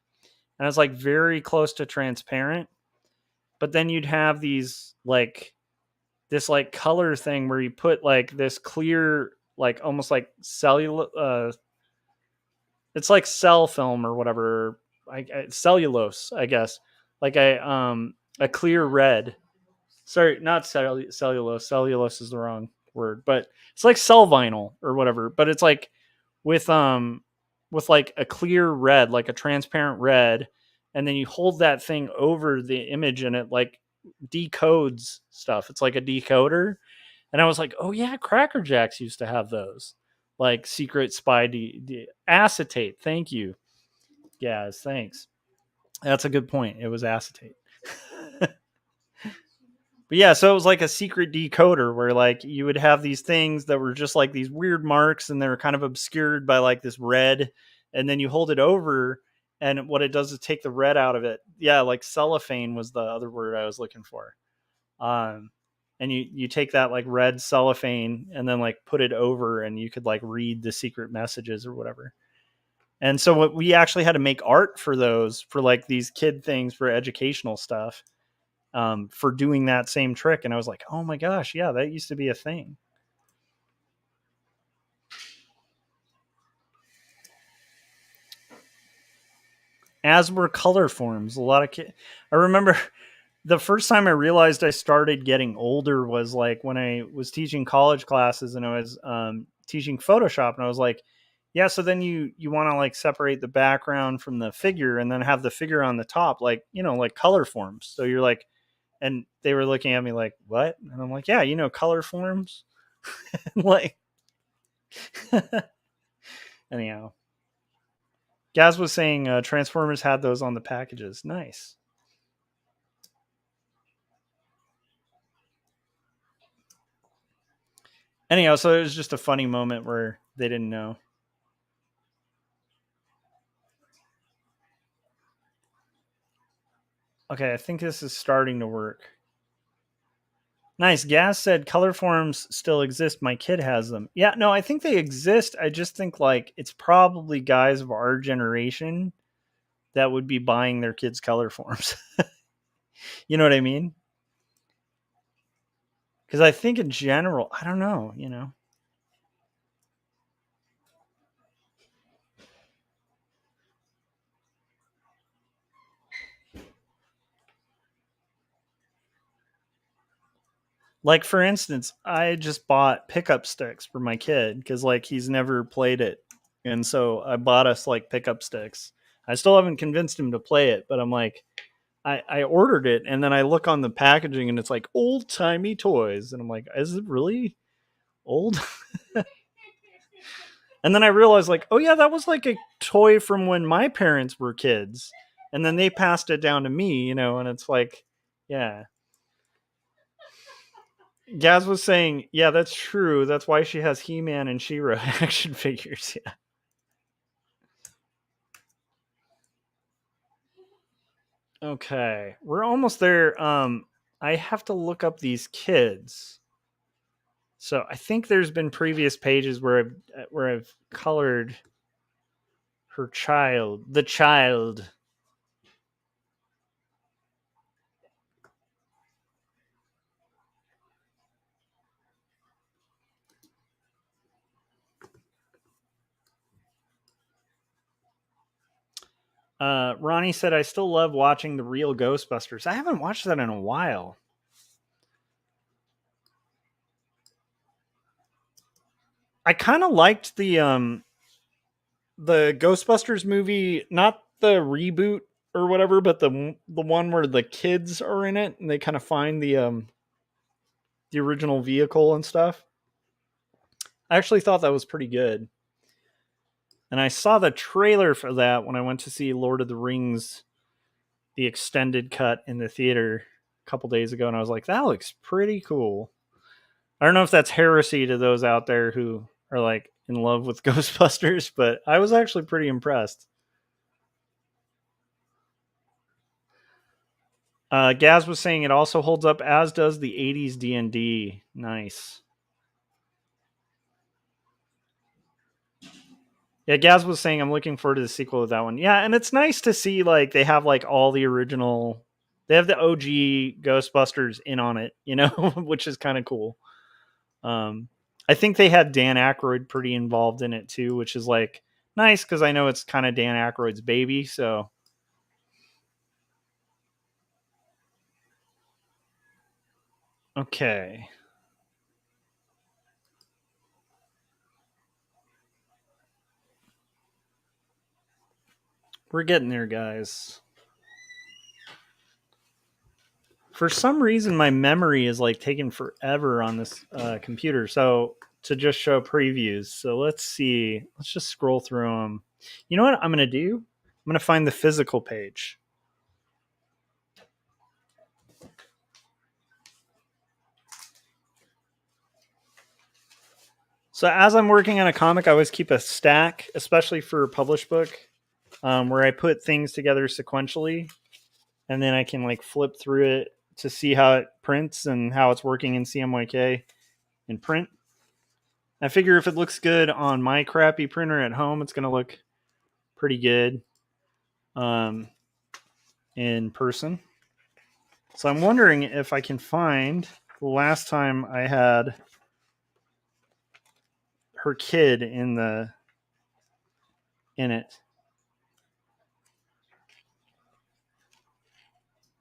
And it's, like, very close to transparent. But then you'd have these, like, this, like, color thing where you put, like, this clear, like, almost like it's like cell film or whatever, cellulose, I guess. Like A clear red. Sorry, not cellulose. Cellulose is the wrong word, but it's like cell vinyl or whatever. But it's like with like a clear red, like a transparent red, and then you hold that thing over the image and it like decodes stuff. It's like a decoder. And I was like, oh yeah, Cracker Jacks used to have those. Like secret spy acetate. Thank you. Yes, thanks. That's a good point. It was acetate. But yeah, so it was like a secret decoder where like you would have these things that were just like these weird marks and they were kind of obscured by like this red. And then you hold it over and what it does is take the red out of it. Yeah, like cellophane was the other word I was looking for. And you take that like red cellophane and then like put it over and you could like read the secret messages or whatever. And so what we actually had to make art for those, for like these kid things for educational stuff, for doing that same trick. And I was like, oh my gosh, yeah, that used to be a thing. As were color forms. A lot of kids. I remember the first time I realized I started getting older was like when I was teaching college classes and I was teaching Photoshop, and I was like, yeah, so then you want to like separate the background from the figure and then have the figure on the top, like, you know, like color forms. So you're like, and they were looking at me like, what? And I'm like, yeah, you know, color forms. Like, anyhow, Gaz was saying Transformers had those on the packages. Nice. Anyhow, so it was just a funny moment where they didn't know. Okay, I think this is starting to work. Nice. Gas said color forms still exist. My kid has them. Yeah, no, I think they exist. I just think like it's probably guys of our generation that would be buying their kids color forms. You know what I mean? Because I think in general, I don't know, you know. Like, for instance, I just bought pickup sticks for my kid because, like, he's never played it. And so I bought us, like, pickup sticks. I still haven't convinced him to play it, but I'm like, I ordered it, and then I look on the packaging, and it's like old-timey toys. And I'm like, is it really old? And then I realized, like, oh, yeah, that was, like, a toy from when my parents were kids. And then they passed it down to me, you know, and it's like, yeah. Gaz was saying, yeah, that's true. That's why she has He-Man and She-Ra action figures. Yeah. Okay. We're almost there. I have to look up these kids. So I think there's been previous pages where I've colored her child, the child. Ronnie said, I still love watching the real Ghostbusters. I haven't watched that in a while. I kind of liked the Ghostbusters movie, not the reboot or whatever, but the one where the kids are in it and they kind of find the original vehicle and stuff. I actually thought that was pretty good. And I saw the trailer for that when I went to see Lord of the Rings, the extended cut in the theater a couple days ago, and I was like, that looks pretty cool. I don't know if that's heresy to those out there who are like in love with Ghostbusters, but I was actually pretty impressed. Gaz was saying it also holds up, as does the 80s D&D. Nice. Yeah, Gaz was saying I'm looking forward to the sequel of that one. Yeah, and it's nice to see like they have like all the original, they have the OG Ghostbusters in on it, you know, which is kind of cool. I think they had Dan Aykroyd pretty involved in it too, which is like nice because I know it's kind of Dan Aykroyd's baby. So Okay. We're getting there, guys. For some reason, my memory is like taking forever on this computer. So to just show previews. So let's see. Let's just scroll through them. You know what I'm going to do? I'm going to find the physical page. So as I'm working on a comic, I always keep a stack, especially for a published book, where I put things together sequentially, and then I can like flip through it to see how it prints and how it's working in CMYK in print. I figure if it looks good on my crappy printer at home, it's going to look pretty good in person. So I'm wondering if I can find the last time I had her kid in it.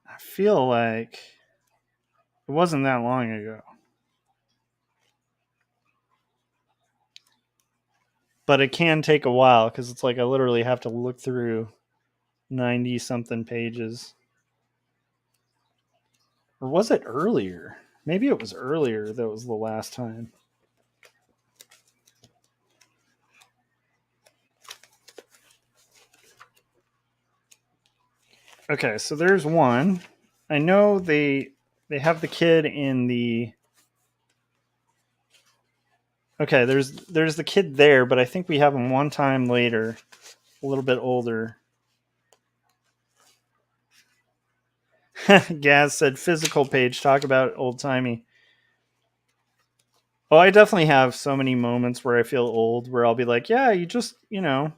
I feel like it wasn't that long ago. But it can take a while because it's like I literally have to look through 90 something pages. Or was it earlier? Maybe it was earlier that was the last time. Okay, so there's one. I know they have the kid in the... Okay, there's the kid there, but I think we have him one time later, a little bit older. Gaz said physical page, talk about old-timey. Oh, I definitely have so many moments where I feel old, where I'll be like, yeah, you just, just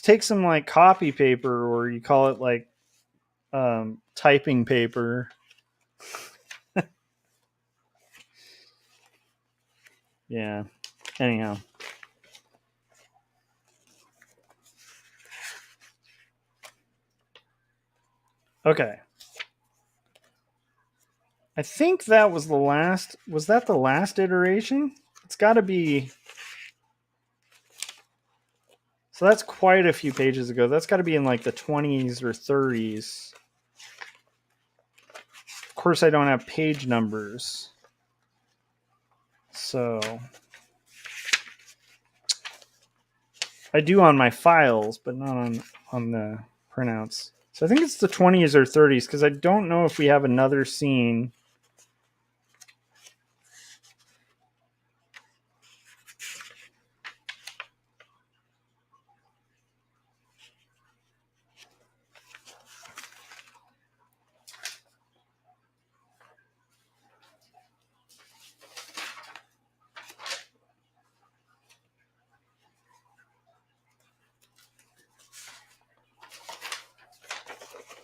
take some like copy paper, or you call it like typing paper. Yeah. Anyhow. Okay. I think that was the last. Was that the last iteration? It's got to be. So that's quite a few pages ago. That's got to be in like the 20s or 30s. Of course, I don't have page numbers. So I do on my files, but not on the printouts. So I think it's the 20s or 30s because I don't know if we have another scene.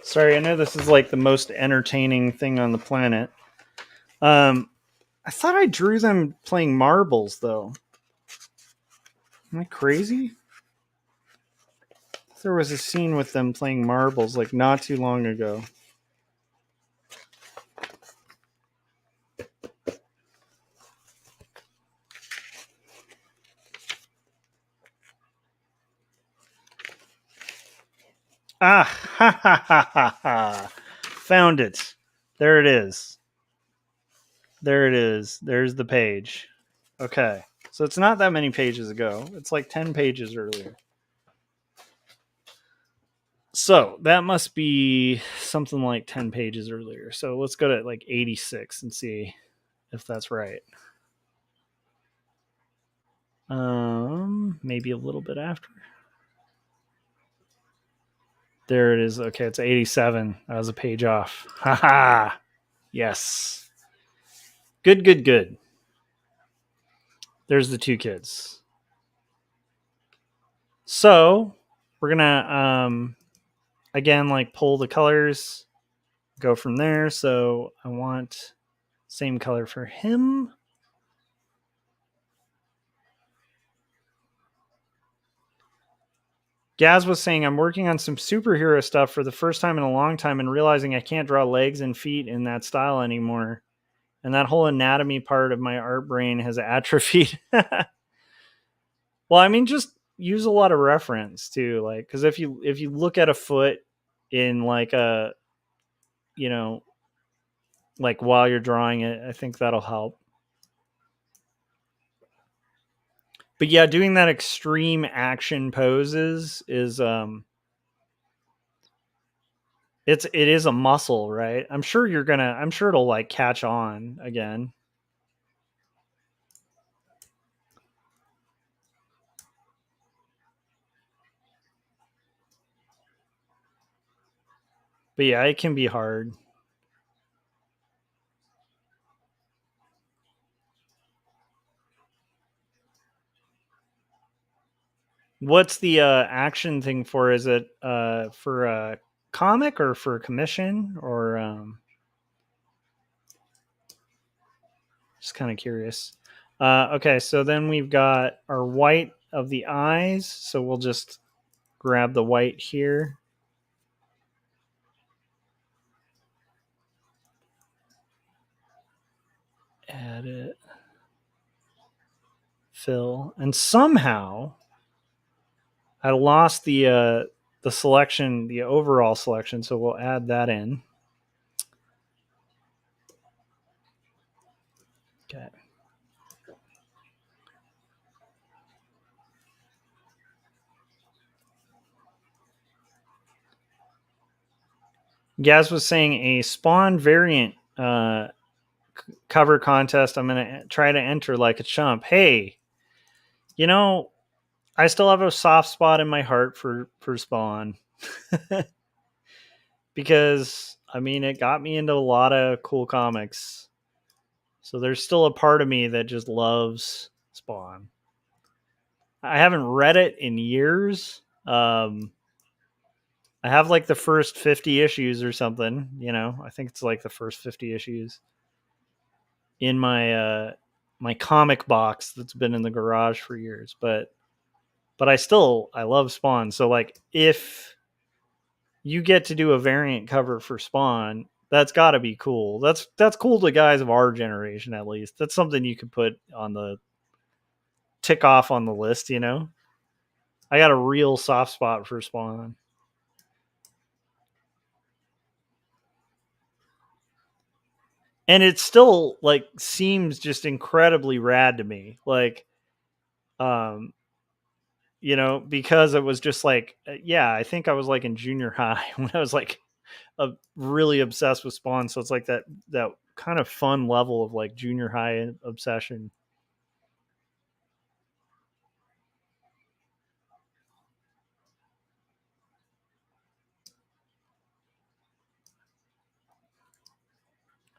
Sorry, I know this is like the most entertaining thing on the planet. I thought I drew them playing marbles, though. Am I crazy? There was a scene with them playing marbles like not too long ago. Ah, ha, ha, ha, ha, ha. Found it. There it is. There it is. There's the page. Okay. So it's not that many pages ago. It's like 10 pages earlier. So that must be something like 10 pages earlier. So let's go to like 86 and see if that's right. Maybe a little bit after. There it is. Okay, it's 87. That was a page off. Haha. Yes. Good, good, good. There's the two kids. So we're gonna again like pull the colors, go from there. So I want same color for him. Gaz was saying, I'm working on some superhero stuff for the first time in a long time and realizing I can't draw legs and feet in that style anymore. And that whole anatomy part of my art brain has atrophied. Well, I mean, just use a lot of reference too. Like, because if you look at a foot in like a, you know, like while you're drawing it, I think that'll help. But yeah, doing that extreme action poses is it is a muscle, right? I'm sure it'll like catch on again. But yeah, it can be hard. What's the action thing for? Is it for a comic or for commission or just kind of curious. Okay, so then we've got our white of the eyes. So we'll just grab the white here. Add it. Fill. And somehow I lost the selection, the overall selection. So we'll add that in. Okay. Gaz was saying a Spawn variant cover contest. I'm going to try to enter like a chump. Hey, you know, I still have a soft spot in my heart for Spawn. Because, I mean, it got me into a lot of cool comics. So there's still a part of me that just loves Spawn. I haven't read it in years. I have like the first 50 issues or something, you know. I think it's like the first 50 issues in my my comic box that's been in the garage for years, but I love Spawn. So like if you get to do a variant cover for Spawn, that's got to be cool. That's cool to guys of our generation at least. That's something you could put on the tick off on the list, you know. I got a real soft spot for Spawn. And it still like seems just incredibly rad to me. Like you know, because it was just like yeah, I think I was like in junior high when I was like really obsessed with Spawn. So it's like that kind of fun level of like junior high obsession.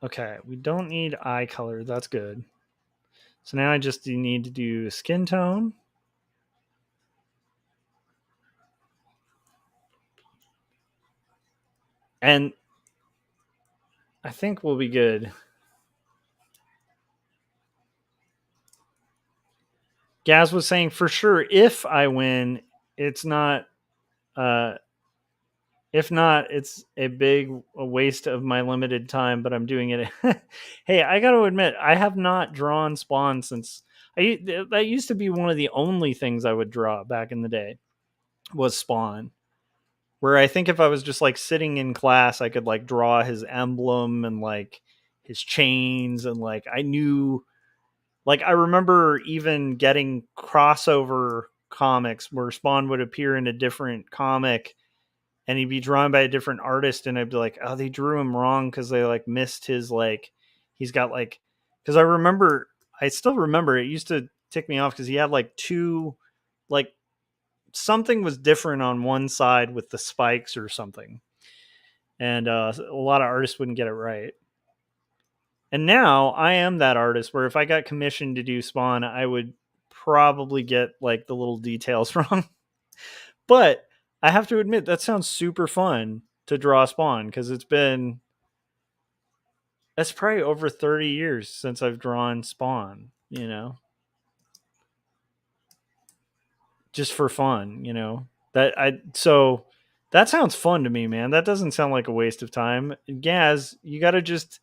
Okay, we don't need eye color. That's good. So now I just need to do skin tone. And I think we'll be good. Gaz was saying for sure if I win, it's not if not, it's a big waste of my limited time, but I'm doing it. Hey, I got to admit, I have not drawn Spawn since that used to be one of the only things I would draw back in the day was Spawn. Where I think if I was just like sitting in class, I could like draw his emblem and like his chains and like I knew, like I remember even getting crossover comics where Spawn would appear in a different comic and he'd be drawn by a different artist and I'd be like, oh, they drew him wrong because they like missed his like he's got like because I still remember it used to tick me off because he had like two like something was different on one side with the spikes or something. And a lot of artists wouldn't get it right. And now I am that artist where if I got commissioned to do Spawn, I would probably get like the little details wrong. But I have to admit that sounds super fun to draw Spawn because that's probably over 30 years since I've drawn Spawn, you know, just for fun, you know. So that sounds fun to me, man. That doesn't sound like a waste of time. Gaz, you got to just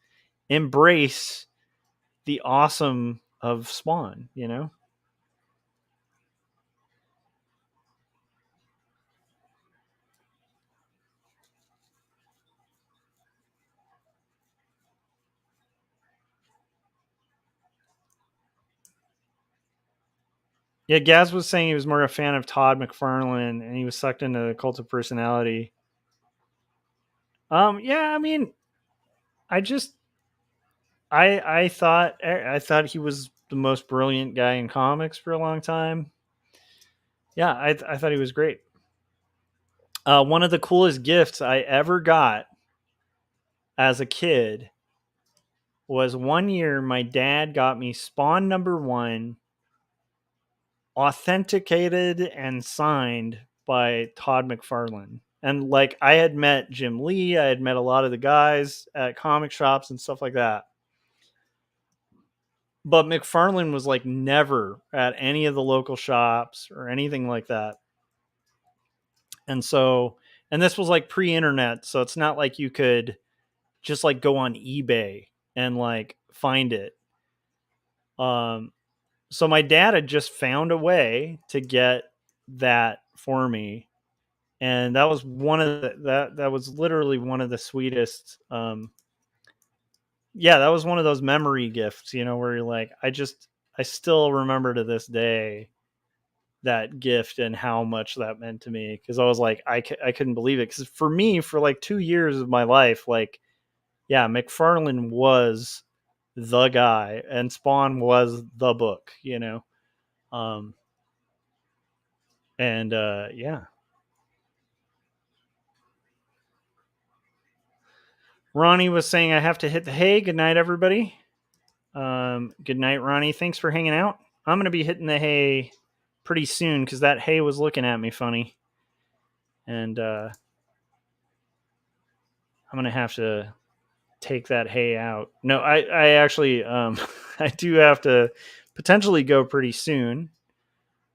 embrace the awesome of Spawn, you know? Yeah, Gaz was saying he was more a fan of Todd McFarlane and he was sucked into the cult of personality. Yeah, I mean, I just I thought he was the most brilliant guy in comics for a long time. Yeah, I thought he was great. One of the coolest gifts I ever got as a kid was one year my dad got me Spawn #1 authenticated and signed by Todd McFarlane. And like I had met Jim Lee, I had met a lot of the guys at comic shops and stuff like that. But McFarlane was like never at any of the local shops or anything like that. And so, and this was like pre-internet, so it's not like you could just like go on eBay and like find it. So my dad had just found a way to get that for me, and that was one of that was literally one of the sweetest. Yeah, that was one of those memory gifts, you know, where you're like, I still remember to this day that gift and how much that meant to me, because I was like, I couldn't believe it, because for me, for like 2 years of my life, like, yeah, McFarlane was the guy and Spawn was the book, you know. um and yeah, Ronnie was saying I have to hit the hay. Good night, everybody. Good night, Ronnie. Thanks for hanging out. I'm gonna be hitting the hay pretty soon because that hay was looking at me funny, and I'm gonna have to take that hay out. No, I actually I do have to potentially go pretty soon.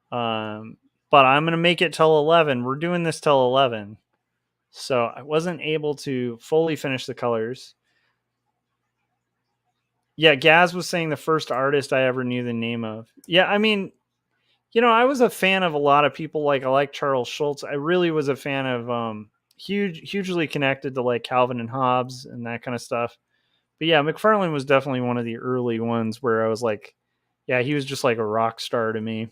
But I'm gonna make it till 11. We're doing this till 11, so I wasn't able to fully finish the colors. Yeah, Gaz was saying the first artist I ever knew the name of. Yeah, I mean, you know, I was a fan of a lot of people. Like I like Charles Schultz. I really was a fan of hugely connected to like Calvin and Hobbes and that kind of stuff. But yeah, McFarlane was definitely one of the early ones where I was like, yeah, he was just like a rock star to me.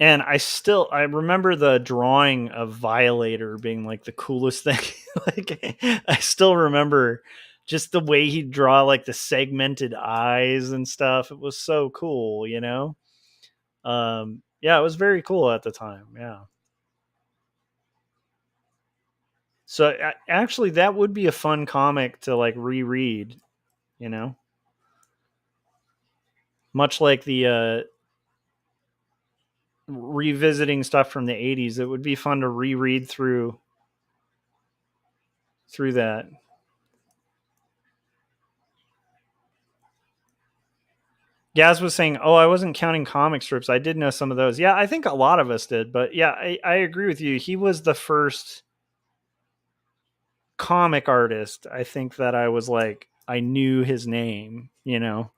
And I remember the drawing of Violator being like the coolest thing. Like I still remember just the way he'd draw like the segmented eyes and stuff. It was so cool, you know? Yeah, it was very cool at the time. Yeah. So actually that would be a fun comic to like reread, you know? Much like the revisiting stuff from the 80s, it would be fun to reread through that. Gaz was saying, "Oh, I wasn't counting comic strips. I did know some of those." Yeah, I think a lot of us did, but yeah, I agree with you. He was the first comic artist, I think, that I was like, I knew his name, you know.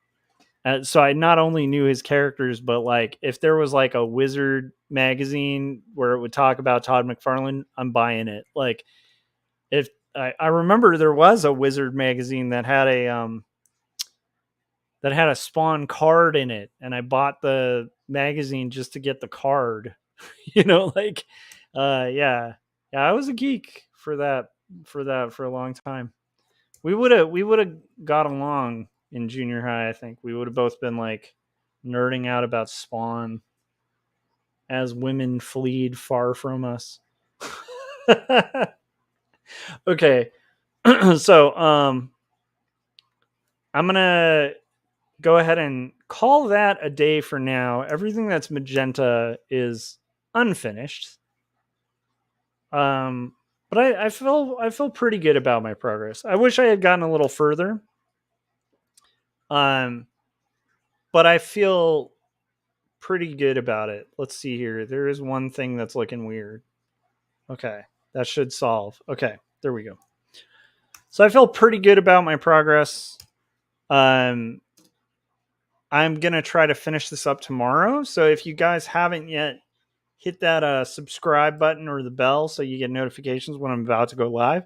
So I not only knew his characters, but like if there was like a Wizard magazine where it would talk about Todd McFarlane, I'm buying it. Like if I remember there was a Wizard magazine that had a Spawn card in it, and I bought the magazine just to get the card. You know, like yeah, I was a geek for that for a long time. We would have got along in junior high. I think we would have both been like nerding out about Spawn as women fleed far from us. Okay. So I'm gonna go ahead and call that a day for now. Everything that's magenta is unfinished. But I feel pretty good about my progress. I wish I had gotten a little further. But but I feel pretty good about it. Let's see here. There is one thing that's looking weird. Okay, that should solve. Okay, there we go. So I feel pretty good about my progress. I'm gonna try to finish this up tomorrow. So if you guys haven't yet, hit that subscribe button or the bell so you get notifications when I'm about to go live.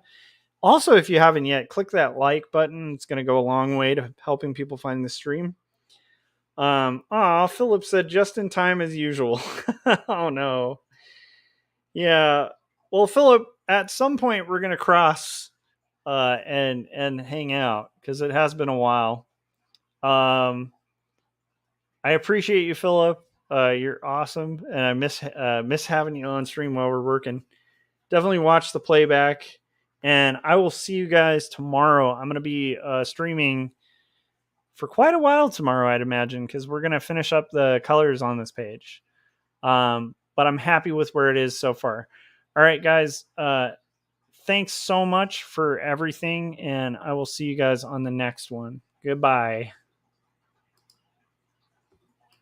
Also, if you haven't yet, click that like button. It's gonna go a long way to helping people find the stream. Philip said just in time as usual. Oh no. Yeah. Well, Philip, at some point we're gonna cross and hang out because it has been a while. I appreciate you, Philip. You're awesome, and I miss having you on stream while we're working. Definitely watch the playback, and I will see you guys tomorrow. I'm gonna be streaming for quite a while tomorrow, I'd imagine, because we're gonna finish up the colors on this page. But I'm happy with where it is so far. All right, guys. Thanks so much for everything, and I will see you guys on the next one. Goodbye.